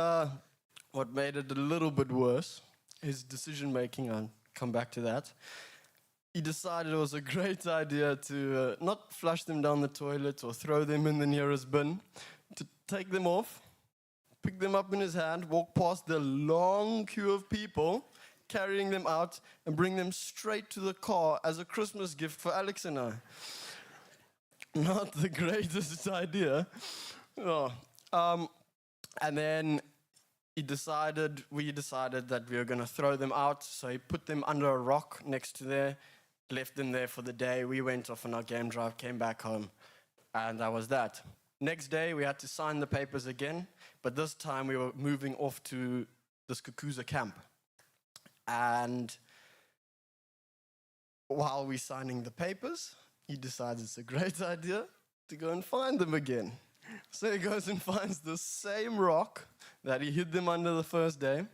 what made it a little bit worse, his decision making, I'll come back to that. He decided it was a great idea to not flush them down the toilet or throw them in the nearest bin, to take them off, pick them up in his hand, walk past the long queue of people, carrying them out, and bring them straight to the car as a Christmas gift for Alex and I. Not the greatest idea. Oh. And then we decided that we were going to throw them out, so he put them under a rock next to there, left them there for the day. We went off on our game drive, came back home, and that was that. Next day, we had to sign the papers again, but this time we were moving off to the Skukuza camp. And while we're signing the papers, he decides it's a great idea to go and find them again. So he goes and finds the same rock that he hid them under the first day,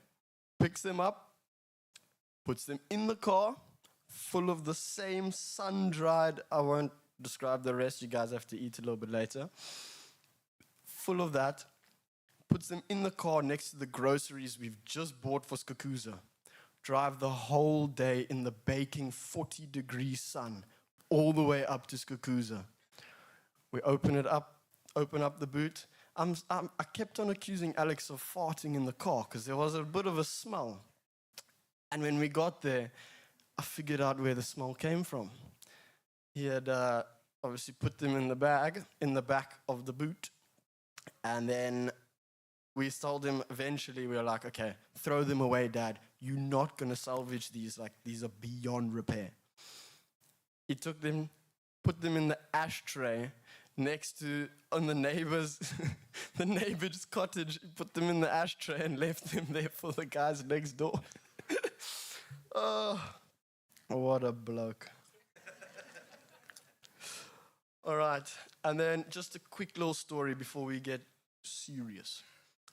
picks them up, puts them in the car, full of the same sun-dried, I won't describe the rest, you guys have to eat a little bit later, full of that, puts them in the car next to the groceries we've just bought for Skukuza, drive the whole day in the baking 40-degree sun, all the way up to Skukuza. We open up the boot. I kept on accusing Alex of farting in the car because there was a bit of a smell. And when we got there, I figured out where the smell came from. He had obviously put them in the bag, in the back of the boot. And then we told him eventually, we were like, okay, throw them away, Dad. You're not going to salvage these. Like, these are beyond repair. He took them, put them in the ashtray next to, on the neighbor's cottage, put them in the ashtray and left them there for the guys next door. Oh, what a bloke. All right, and then just a quick little story before we get serious.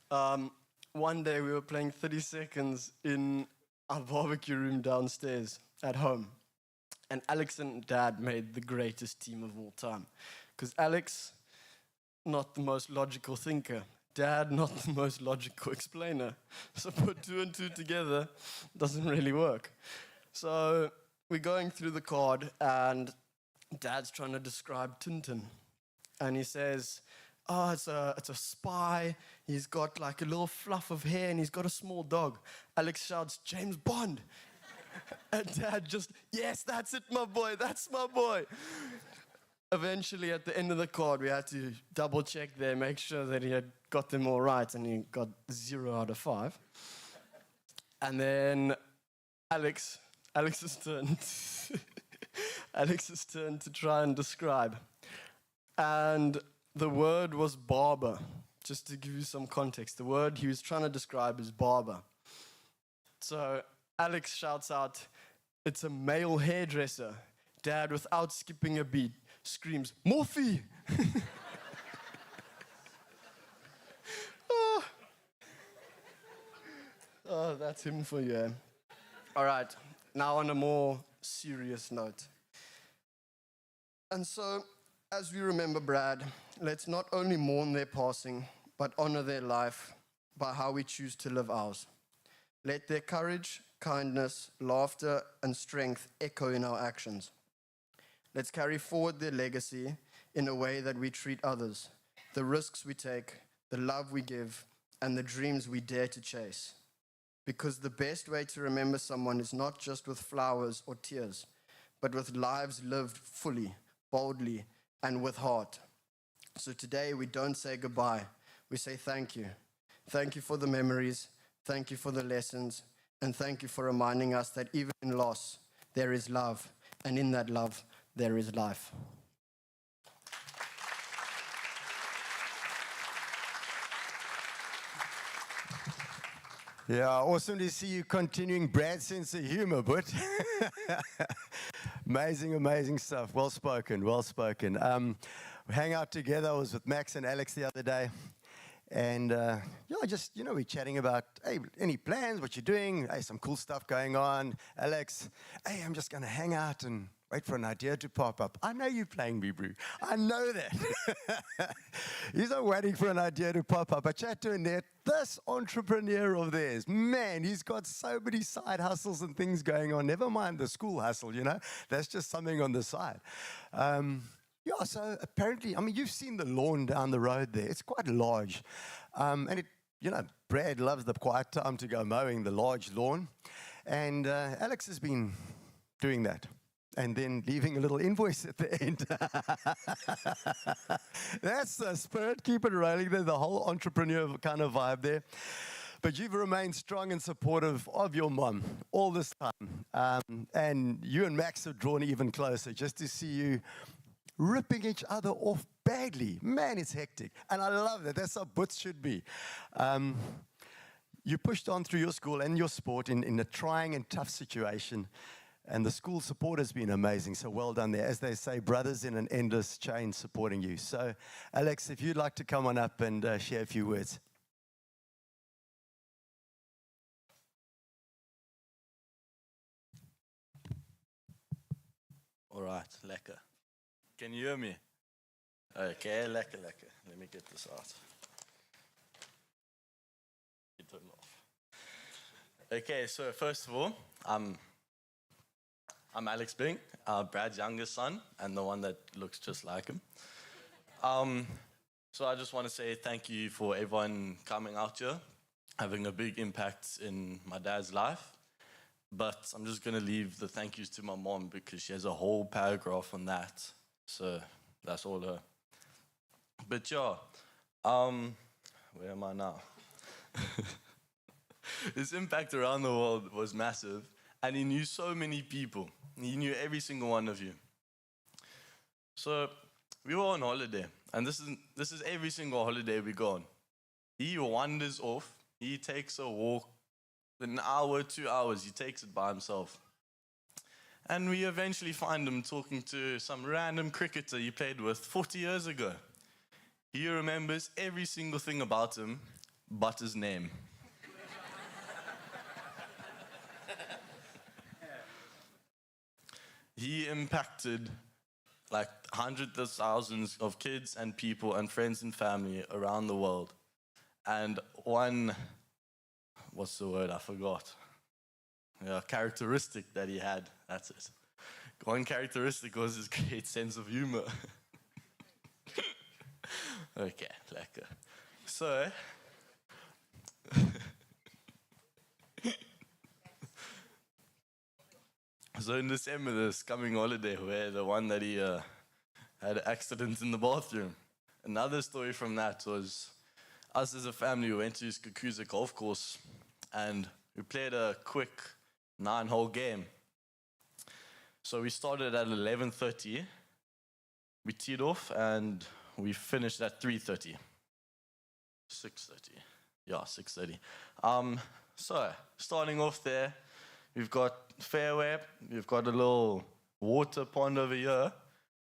One day we were playing 30 seconds in our barbecue room downstairs at home. And Alex and Dad made the greatest team of all time. Because Alex, not the most logical thinker. Dad, not the most logical explainer. So put two and two together doesn't really work. So we're going through the card and Dad's trying to describe Tintin. And he says, oh, it's a spy. He's got like a little fluff of hair and he's got a small dog. Alex shouts, James Bond. And Dad just, yes, that's it, my boy. That's my boy. Eventually, at the end of the card, we had to double check there, make sure that he had got them all right, and he got 0 out of 5. And then Alex's turn. Alex's turn to try and describe. And the word was barber. Just to give you some context, the word he was trying to describe is barber. So Alex shouts out, it's a male hairdresser. Dad, without skipping a beat, screams, Morphe! Oh, that's him for you. Eh? All right, now on a more serious note. And so, as we remember Brad, let's not only mourn their passing, but honor their life by how we choose to live ours. Let their courage, kindness, laughter, and strength echo in our actions. Let's carry forward their legacy in a way that we treat others, the risks we take, the love we give, and the dreams we dare to chase. Because the best way to remember someone is not just with flowers or tears, but with lives lived fully, boldly, and with heart. So today we don't say goodbye, we say thank you. Thank you for the memories, thank you for the lessons, and thank you for reminding us that even in loss, there is love, and in that love, there is life. Yeah, awesome to see you continuing Brad's sense of humor, but amazing, amazing stuff. Well spoken, well spoken. We hang out together. I was with Max and Alex the other day. And, just, we're chatting about, hey, any plans, what you're doing? Hey, some cool stuff going on. Alex, hey, I'm just going to hang out and wait for an idea to pop up. I know you're playing Bibru. I know that. He's not waiting for an idea to pop up. I chat to Annette, this entrepreneur of theirs, man, he's got so many side hustles and things going on. Never mind the school hustle, That's just something on the side. So apparently, you've seen the lawn down the road there. It's quite large. And Brad loves the quiet time to go mowing the large lawn. And Alex has been doing that. And then leaving a little invoice at the end. That's the spirit. Keep it rolling there, the whole entrepreneur kind of vibe there. But you've remained strong and supportive of your mom all this time. And you and Max have drawn even closer just to see you ripping each other off badly. Man, it's hectic. And I love that. That's how Butts should be. You pushed on through your school and your sport in a trying and tough situation. And the school support has been amazing. So well done there. As they say, brothers in an endless chain supporting you. So, Alex, if you'd like to come on up and share a few words. All right, lekker. Can you hear me? Okay, lekker. Let me get this out. Turn off. Okay, so first of all, I'm Alex Bing, Brad's youngest son, and the one that looks just like him. So I just want to say thank you for everyone coming out here, having a big impact in my dad's life. But I'm just going to leave the thank yous to my mom because she has a whole paragraph on that. So that's all her. But yeah, where am I now? His impact around the world was massive, and he knew so many people. He knew every single one of you. So we were on holiday, and this is every single holiday we go on. He wanders off. He takes a walk, an hour, 2 hours. He takes it by himself. And we eventually find him talking to some random cricketer he played with 40 years ago. He remembers every single thing about him but his name. He impacted like hundreds of thousands of kids and people and friends and family around the world. And one, what's the word? I forgot. Characteristic that he had, that's it. One characteristic was his great sense of humor. Okay, lekker. So, so in December, this coming holiday, where the one that he had an accident in the bathroom. Another story from that was us as a family, we went to Skukuza golf course and we played a quick 9-hole game. So we started at 11:30. We teed off and we finished at 3:30. 6:30. Yeah, 6:30. So starting off there, we've got fairway, we've got a little water pond over here.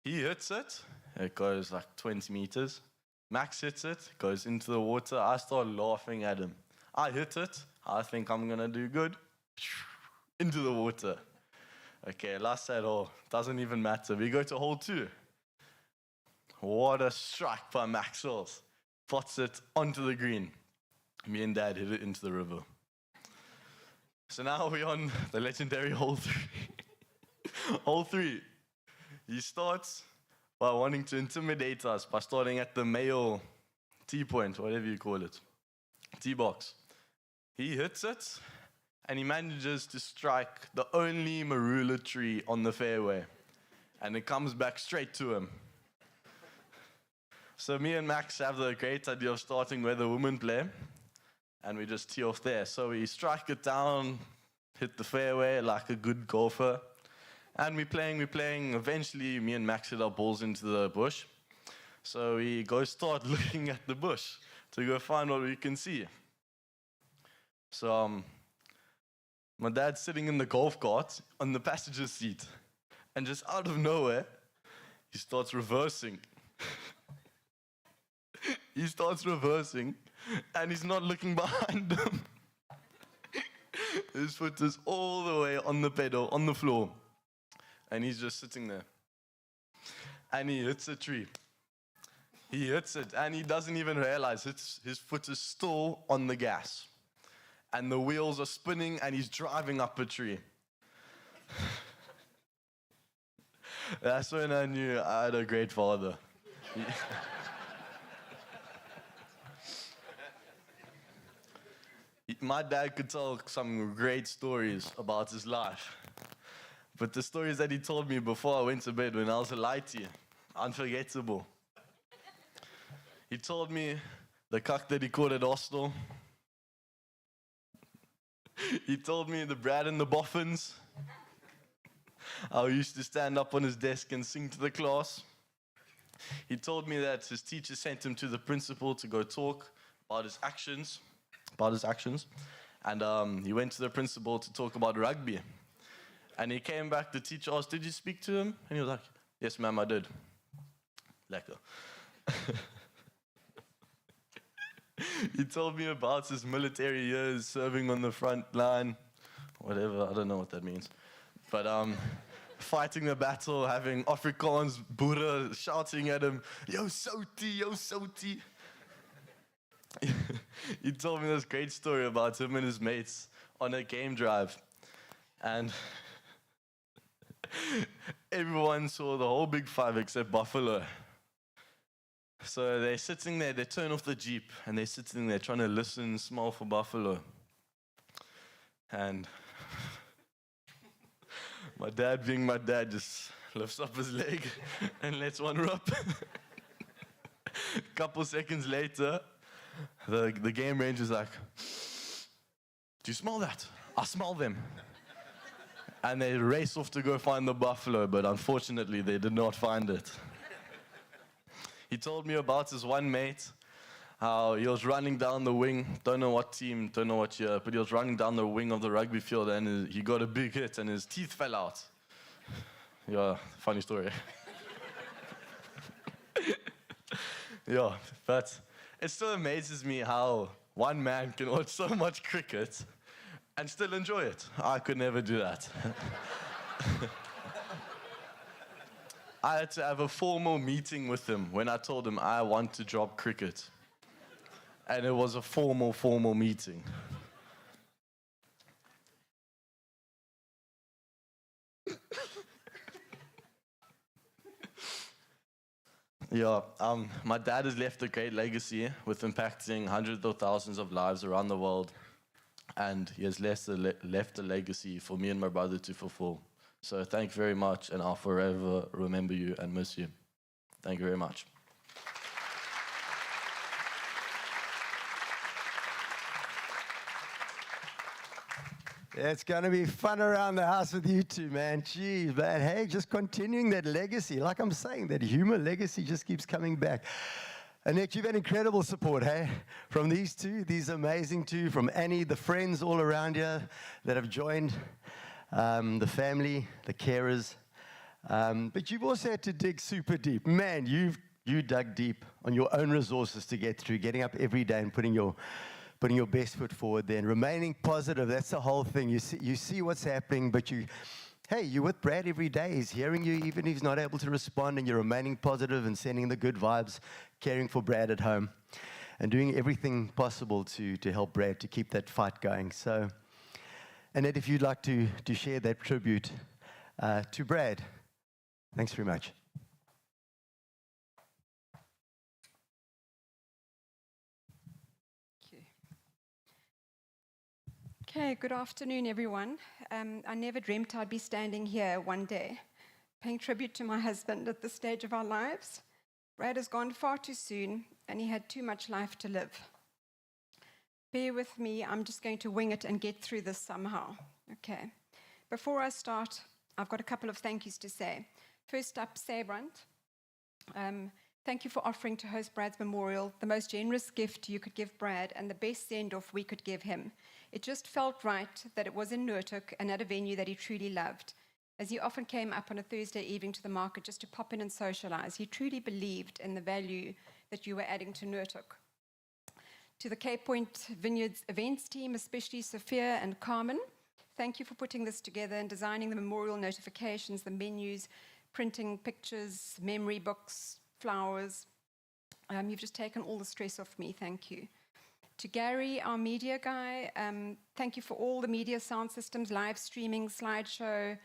He hits it, it goes like 20 meters. Max hits it, goes into the water. I start laughing at him. I hit it, I think I'm gonna do good. Into the water. Okay, last at all, doesn't even matter. We go to hole 2. What a strike by Maxwell's. Pots it onto the green. Me and Dad hit it into the river. So now we're on the legendary hole 3. Hole 3. He starts by wanting to intimidate us by starting at the male tee point, whatever you call it, tee box. He hits it, and he manages to strike the only marula tree on the fairway. And it comes back straight to him. So me and Max have the great idea of starting where the women play. And we just tee off there. So we strike it down, hit the fairway like a good golfer. And we're playing. Eventually, me and Max hit our balls into the bush. So we go start looking at the bush to go find what we can see. So my dad's sitting in the golf cart on the passenger seat, and just out of nowhere, he starts reversing. He starts reversing, and he's not looking behind him. His foot is all the way on the pedal, on the floor, and he's just sitting there. And he hits a tree. He hits it, and he doesn't even realize his foot is still on the gas. And the wheels are spinning, and he's driving up a tree. That's when I knew I had a great father. My dad could tell some great stories about his life. But the stories that he told me before I went to bed when I was a lighty, unforgettable. He told me the cuck that he caught at hostel. He told me the Brad and the Boffins. How he used to stand up on his desk and sing to the class. He told me that his teacher sent him to the principal to go talk about his actions. And he went to the principal to talk about rugby. And he came back, the teacher asked, "Did you speak to him?" And he was like, "Yes, ma'am, I did." Lekker. He told me about his military years, serving on the front line, whatever, I don't know what that means. But fighting the battle, having Afrikaans boere shouting at him, "Yo, Soti, yo, Soti." He told me this great story about him and his mates on a game drive. And everyone saw the whole big five except Buffalo. So they're sitting there, they turn off the Jeep, and they're sitting there trying to listen, smell for buffalo. And my dad, being my dad, just lifts up his leg and lets one rip. A couple seconds later, the game ranger's like, "Do you smell that?" "I smell them." And they race off to go find the buffalo, but unfortunately they did not find it. He told me about his one mate, how he was running down the wing, don't know what team, don't know what year, but he was running down the wing of the rugby field and he got a big hit and his teeth fell out. Yeah, funny story. Yeah, but it still amazes me how one man can watch so much cricket and still enjoy it. I could never do that. I had to have a formal meeting with him when I told him I want to drop cricket. And it was a formal meeting. Yeah, my dad has left a great legacy with impacting hundreds of thousands of lives around the world. And he has left a legacy for me and my brother to fulfill. So thank you very much, and I'll forever remember you and miss you. Thank you very much. It's going to be fun around the house with you two, man. Jeez, man. Hey, just continuing that legacy. Like I'm saying, that humor legacy just keeps coming back. Annette, you've had incredible support, hey? From these two, these amazing two, from Annie, the friends all around here that have joined, the family, the carers. But you've also had to dig super deep. Man, you dug deep on your own resources to get through, getting up every day and putting your best foot forward there and remaining positive. That's the whole thing. You see what's happening, but you're with Brad every day. He's hearing you, even if he's not able to respond, and you're remaining positive and sending the good vibes, caring for Brad at home, and doing everything possible to help Brad to keep that fight going. So, Annette, if you'd like to share that tribute to Brad. Thanks very much. Okay, good afternoon, everyone. I never dreamt I'd be standing here one day, paying tribute to my husband at this stage of our lives. Brad has gone far too soon, and he had too much life to live. Bear with me, I'm just going to wing it and get through this somehow. Okay. Before I start, I've got a couple of thank yous to say. First up, Sabrant. Thank you for offering to host Brad's memorial, the most generous gift you could give Brad and the best send-off we could give him. It just felt right that it was in Noordhoek and at a venue that he truly loved. As he often came up on a Thursday evening to the market just to pop in and socialize, he truly believed in the value that you were adding to Noordhoek. To the Cape Point Vineyards events team, especially Sophia and Carmen, thank you for putting this together and designing the memorial notifications, the menus, printing pictures, memory books, flowers. You've just taken all the stress off me, thank you. To Gary, our media guy, thank you for all the media sound systems, live streaming, slideshow.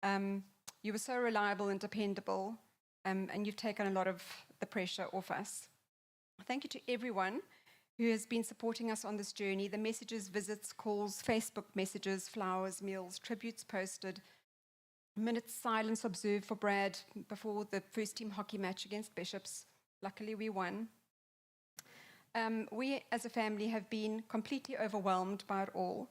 You were so reliable and dependable, and you've taken a lot of the pressure off us. Thank you to everyone who has been supporting us on this journey, the messages, visits, calls, Facebook messages, flowers, meals, tributes posted, minutes silence observed for Brad before the first team hockey match against Bishops. Luckily, we won. We, as a family, have been completely overwhelmed by it all.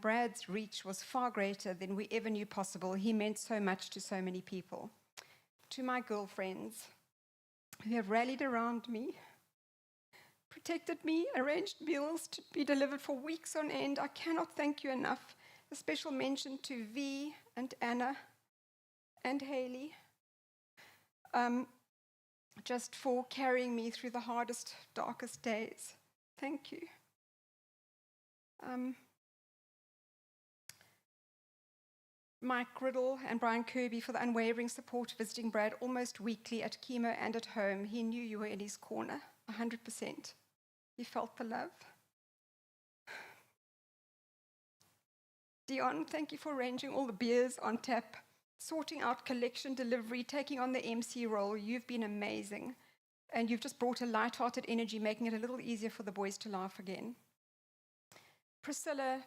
Brad's reach was far greater than we ever knew possible. He meant so much to so many people. To my girlfriends who have rallied around me, protected me, arranged meals to be delivered for weeks on end, I cannot thank you enough. A special mention to V and Anna and Haley, just for carrying me through the hardest, darkest days. Thank you. Mike Riddle and Brian Kirby for the unwavering support, visiting Brad almost weekly at chemo and at home. He knew you were in his corner, 100%. He felt the love. Dion, thank you for arranging all the beers on tap, sorting out collection, delivery, taking on the MC role. You've been amazing. And you've just brought a light-hearted energy, making it a little easier for the boys to laugh again. Priscilla,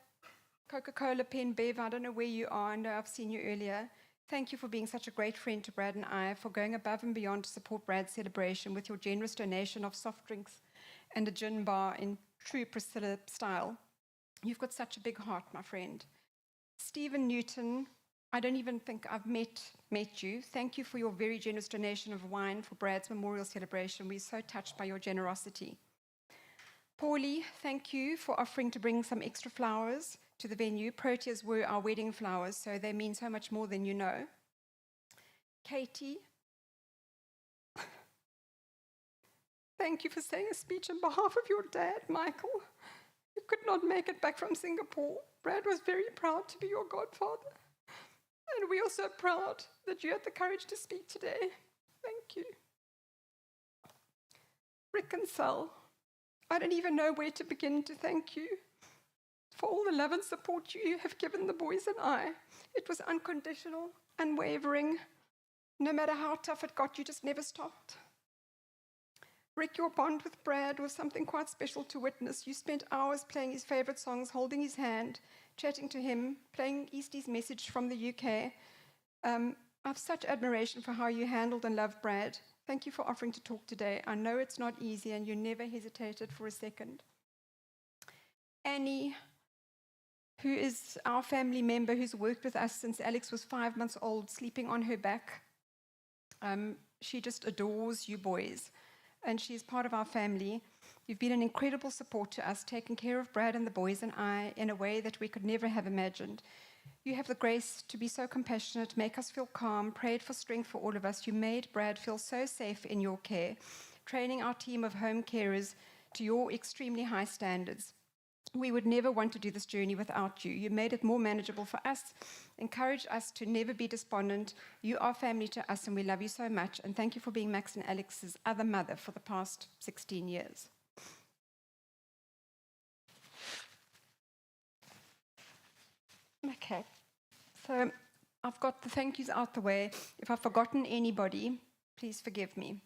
Coca-Cola, Pen, Bev, I don't know where you are. I know I've seen you earlier. Thank you for being such a great friend to Brad and I, for going above and beyond to support Brad's celebration with your generous donation of soft drinks and a gin bar in true Priscilla style. You've got such a big heart, my friend. Stephen Newton, I don't even think I've met you. Thank you for your very generous donation of wine for Brad's memorial celebration. We're so touched by your generosity. Paulie, thank you for offering to bring some extra flowers to the venue. Proteas were our wedding flowers, so they mean so much more than you know. Katie, thank you for saying a speech on behalf of your dad, Michael. You could not make it back from Singapore. Brad was very proud to be your godfather. And we are so proud that you had the courage to speak today. Thank you. Rick and Sal, I don't even know where to begin to thank you for all the love and support you have given the boys and I. It was unconditional, unwavering. No matter how tough it got, you just never stopped. Rick, your bond with Brad was something quite special to witness. You spent hours playing his favorite songs, holding his hand, chatting to him, playing Eastie's Message from the UK. I have such admiration for how you handled and loved Brad. Thank you for offering to talk today. I know it's not easy and you never hesitated for a second. Annie, who is our family member who's worked with us since Alex was 5 months old, sleeping on her back. She just adores you boys, and she's part of our family. You've been an incredible support to us, taking care of Brad and the boys and I in a way that we could never have imagined. You have the grace to be so compassionate, make us feel calm, prayed for strength for all of us. You made Brad feel so safe in your care, training our team of home carers to your extremely high standards. We would never want to do this journey without you. You made it more manageable for us, encouraged us to never be despondent. You are family to us and we love you so much. And thank you for being Max and Alex's other mother for the past 16 years. Okay, so I've got the thank yous out the way. If I've forgotten anybody, please forgive me.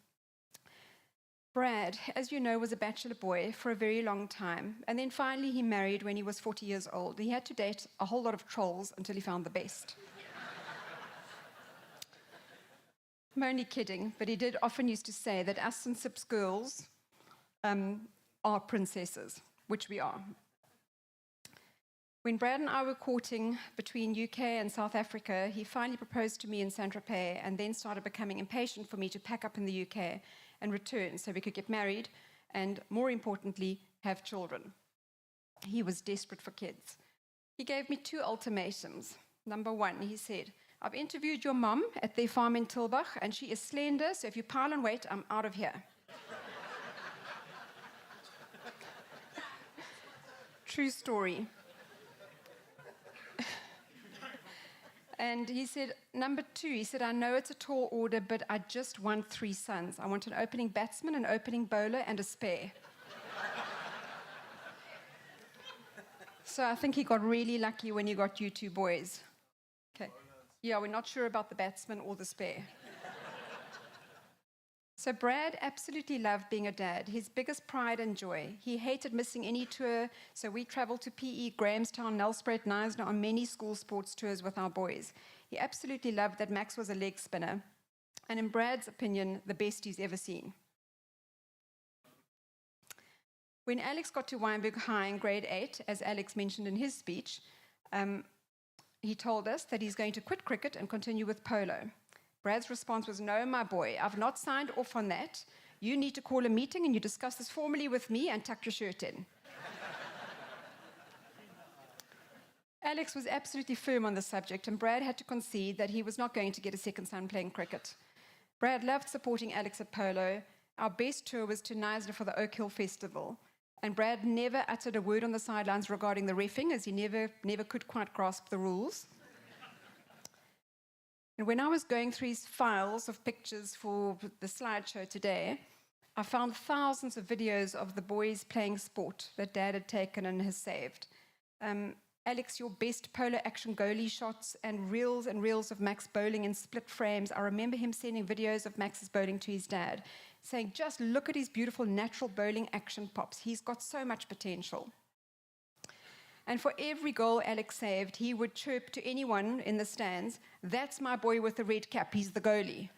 Brad, as you know, was a bachelor boy for a very long time, and then finally he married when he was 40 years old. He had to date a whole lot of trolls until he found the best. I'm only kidding, but he did often used to say that us and Sips girls are princesses, which we are. When Brad and I were courting between UK and South Africa, he finally proposed to me in Saint-Tropez and then started becoming impatient for me to pack up in the UK and return so we could get married and, more importantly, have children. He was desperate for kids. He gave me 2 ultimatums. Number 1, he said, I've interviewed your mom at their farm in Tilbach, and she is slender, so if you pile on weight, I'm out of here. True story. And he said, number 2, he said, I know it's a tall order, but I just want 3 sons. I want an opening batsman, an opening bowler, and a spare. So I think he got really lucky when he got you 2 boys. Okay. Yeah, we're not sure about the batsman or the spare. So Brad absolutely loved being a dad, his biggest pride and joy. He hated missing any tour, so we traveled to PE, Grahamstown, Nelspruit, Knysna on many school sports tours with our boys. He absolutely loved that Max was a leg spinner, and in Brad's opinion, the best he's ever seen. When Alex got to Wynberg High in grade 8, as Alex mentioned in his speech, he told us that he's going to quit cricket and continue with polo. Brad's response was, no, my boy, I've not signed off on that. You need to call a meeting and you discuss this formally with me and tuck your shirt in. Alex was absolutely firm on the subject, and Brad had to concede that he was not going to get a second son playing cricket. Brad loved supporting Alex at polo. Our best tour was to Knysna for the Oak Hill Festival, and Brad never uttered a word on the sidelines regarding the reffing, as he never could quite grasp the rules. And when I was going through his files of pictures for the slideshow today, I found thousands of videos of the boys playing sport that Dad had taken and has saved. Alex, your best polo action goalie shots and reels of Max bowling in split frames. I remember him sending videos of Max's bowling to his dad, saying, just look at his beautiful natural bowling action pops. He's got so much potential. And for every goal Alex saved, he would chirp to anyone in the stands, that's my boy with the red cap, he's the goalie.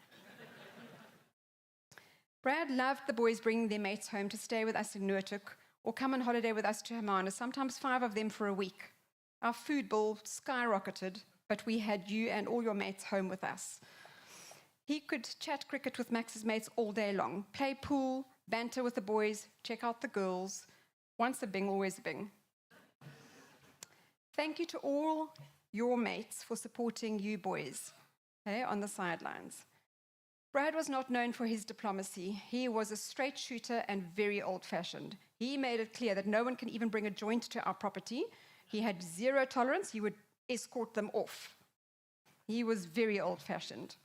Brad loved the boys bringing their mates home to stay with us in Noordhoek or come on holiday with us to Hermanus, sometimes 5 of them for a week. Our food bill skyrocketed, but we had you and all your mates home with us. He could chat cricket with Max's mates all day long, play pool, banter with the boys, check out the girls. Once a bing, always a bing. Thank you to all your mates for supporting you boys, on the sidelines. Brad was not known for his diplomacy. He was a straight shooter and very old-fashioned. He made it clear that no one can even bring a joint to our property. He had 0 tolerance. He would escort them off. He was very old-fashioned.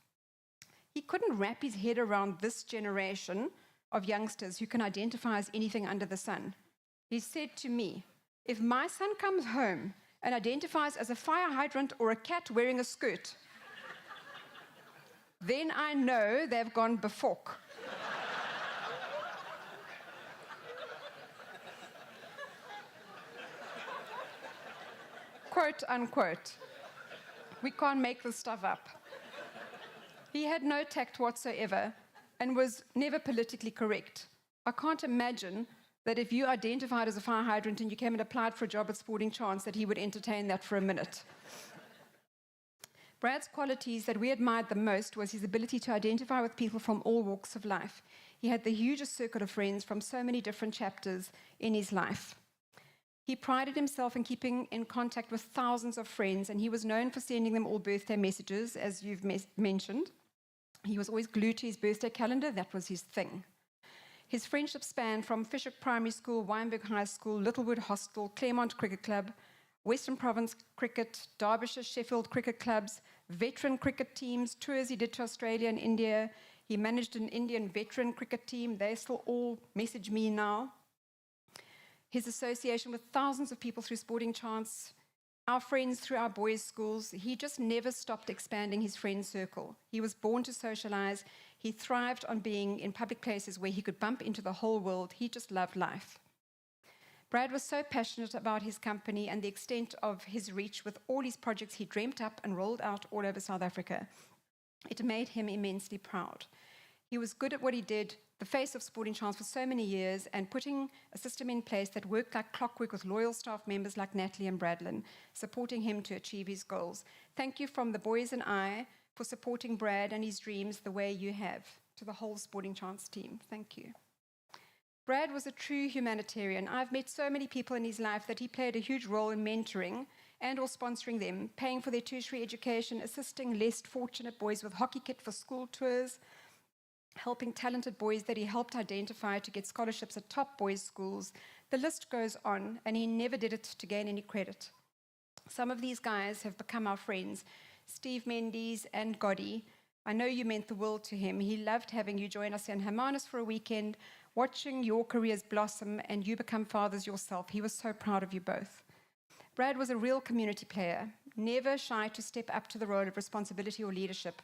He couldn't wrap his head around this generation of youngsters who can identify as anything under the sun. He said to me, if my son comes home and identifies as a fire hydrant or a cat wearing a skirt, then I know they've gone before. Quote, unquote. We can't make this stuff up. He had no tact whatsoever and was never politically correct. I can't imagine that if you identified as a fire hydrant and you came and applied for a job at Sporting Chance, that he would entertain that for a minute. Brad's qualities that we admired the most was his ability to identify with people from all walks of life. He had the hugest circle of friends from so many different chapters in his life. He prided himself in keeping in contact with thousands of friends, and he was known for sending them all birthday messages, as you've mentioned. He was always glued to his birthday calendar. That was his thing. His friendship spanned from Fisher Primary School, Wynberg High School, Littlewood Hostel, Claremont Cricket Club, Western Province Cricket, Derbyshire, Sheffield Cricket Clubs, veteran cricket teams, tours he did to Australia and India. He managed an Indian veteran cricket team. They still all message me now. His association with thousands of people through Sporting Chance, our friends through our boys' schools, he just never stopped expanding his friend circle. He was born to socialize. He thrived on being in public places where he could bump into the whole world. He just loved life. Brad was so passionate about his company and the extent of his reach with all his projects he dreamt up and rolled out all over South Africa. It made him immensely proud. He was good at what he did, the face of Sporting Chance for so many years, and putting a system in place that worked like clockwork with loyal staff members like Natalie and Bradlin, supporting him to achieve his goals. Thank you from the boys and I for supporting Brad and his dreams the way you have. to the whole Sporting Chance team. Thank you. Brad was a true humanitarian. I've met so many people in his life that he played a huge role in mentoring and or sponsoring them, paying for their tertiary education, assisting less fortunate boys with hockey kit for school tours, helping talented boys that he helped identify to get scholarships at top boys' schools. The list goes on, and he never did it to gain any credit. Some of these guys have become our friends, Steve Mendes and Gotti. I know you meant the world to him. He loved having you join us in Hermanus for a weekend, watching your careers blossom and you become fathers yourself. He was so proud of you both. Brad was a real community player, never shy to step up to the role of responsibility or leadership.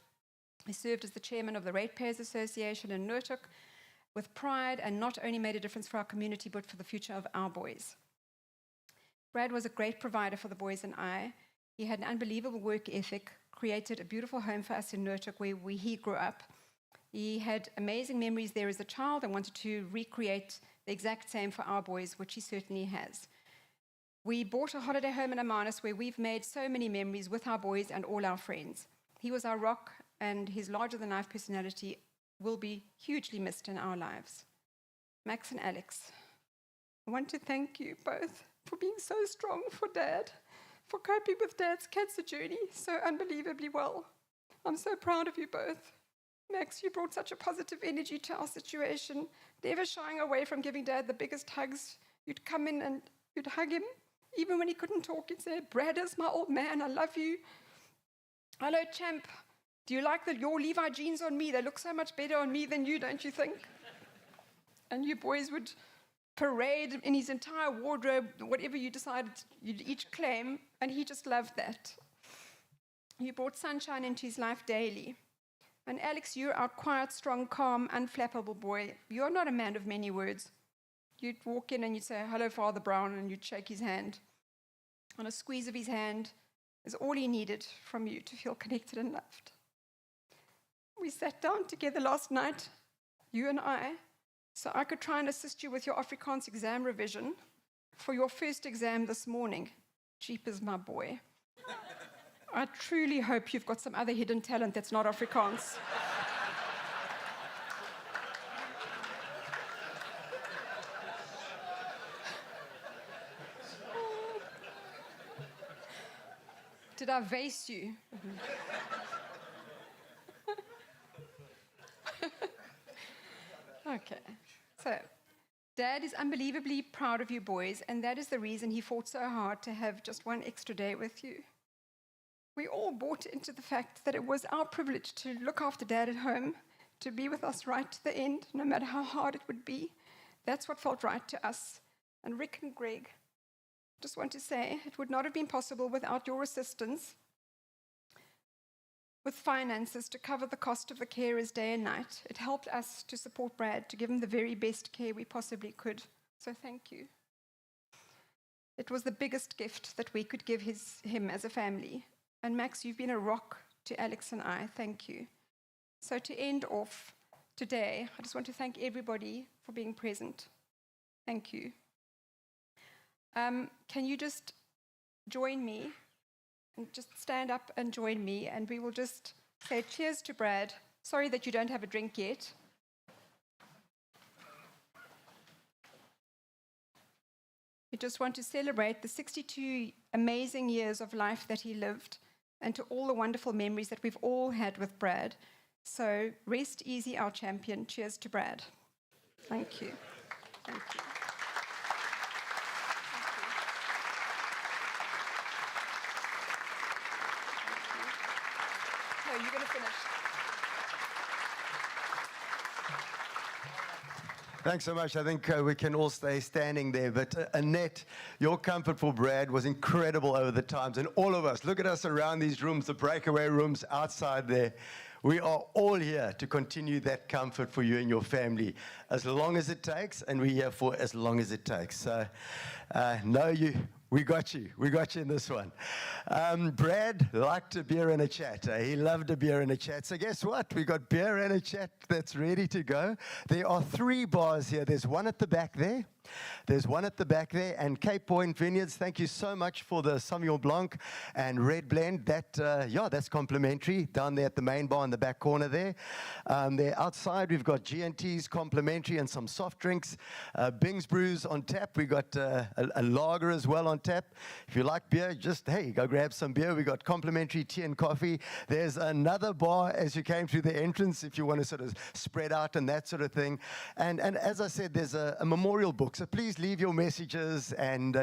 He served as the chairman of the Ratepayers Association in Noordhoek with pride and not only made a difference for our community, but for the future of our boys. Brad was a great provider for the boys and I. He had an unbelievable work ethic, created a beautiful home for us in Noordhoek where he grew up. He had amazing memories there as a child and wanted to recreate the exact same for our boys, which he certainly has. We bought a holiday home in Hermanus where we've made so many memories with our boys and all our friends. He was our rock, and his larger-than-life personality will be hugely missed in our lives. Max and Alex, I want to thank you both for being so strong for Dad, for coping with Dad's cancer journey so unbelievably well. I'm so proud of you both. Max, you brought such a positive energy to our situation, never shying away from giving Dad the biggest hugs. You'd come in and you'd hug him, even when he couldn't talk. You'd say, Brad is my old man, I love you. Hello, champ. Do you like your Levi jeans on me? They look so much better on me than you, don't you think? And you boys would parade in his entire wardrobe, whatever you decided you'd each claim, and he just loved that. You brought sunshine into his life daily. And Alex, you're our quiet, strong, calm, unflappable boy. You're not a man of many words. You'd walk in and you'd say, hello, Father Brown, and you'd shake his hand. And a squeeze of his hand is all he needed from you to feel connected and loved. We sat down together last night, you and I, so I could try and assist you with your Afrikaans exam revision for your first exam this morning. Jeepers, my boy. I truly hope you've got some other hidden talent that's not Afrikaans. Did I vase you? Okay, so Dad is unbelievably proud of you boys, and that is the reason he fought so hard to have just one extra day with you. We all bought into the fact that it was our privilege to look after Dad at home, to be with us right to the end, no matter how hard it would be. That's what felt right to us. And Rick and Greg, just want to say, it would not have been possible without your assistance with finances to cover the cost of the carers day and night. It helped us to support Brad, to give him the very best care we possibly could. So thank you. It was the biggest gift that we could give him as a family. And Max, you've been a rock to Alex and I. Thank you. So to end off today, I just want to thank everybody for being present. Thank you. Can you just join me? And just stand up and join me, and we will just say cheers to Brad. Sorry that you don't have a drink yet. We just want to celebrate the 62 amazing years of life that he lived, and to all the wonderful memories that we've all had with Brad. So rest easy, our champion. Cheers to Brad. Thank you. Thank you. You're going to finish. Thanks so much. I think we can all stay standing there. But Annette, your comfort for Brad was incredible over the times. And all of us, look at us around these rooms, the breakaway rooms outside there. We are all here to continue that comfort for you and your family as long as it takes, and we're here for as long as it takes. So, we got you. We got you in this one. Brad liked a beer and a chat. He loved a beer and a chat. So guess what? We got beer and a chat that's ready to go. There are 3 bars here. There's one at the back there. There's one at the back there, and Cape Point Vineyards, thank you so much for the Sauvignon Blanc and red blend. That's complimentary down there at the main bar in the back corner there. There outside, we've got G&T's complimentary and some soft drinks. Bing's Brews on tap. We got a lager as well on tap. If you like beer, just, hey, go grab some beer. We got complimentary tea and coffee. There's another bar as you came through the entrance if you want to sort of spread out and that sort of thing. And as I said, there's a memorial book. So please leave your messages and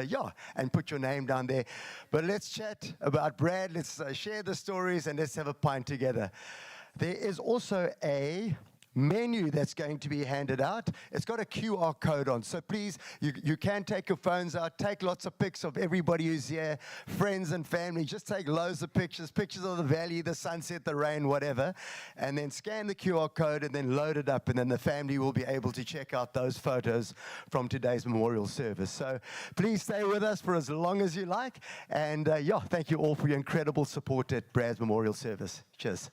put your name down there. But let's chat about Brad. Let's share the stories and let's have a pint together. There is also a menu that's going to be handed out. It's got a QR code on, so please, you can take your phones out, take lots of pics of everybody who's here, friends and family. Just take loads of pictures of the valley, the sunset, the rain, whatever, and then scan the QR code and then load it up, and then the family will be able to check out those photos from today's memorial service. So please stay with us for as long as you like, and thank you all for your incredible support at Brad's memorial service. Cheers.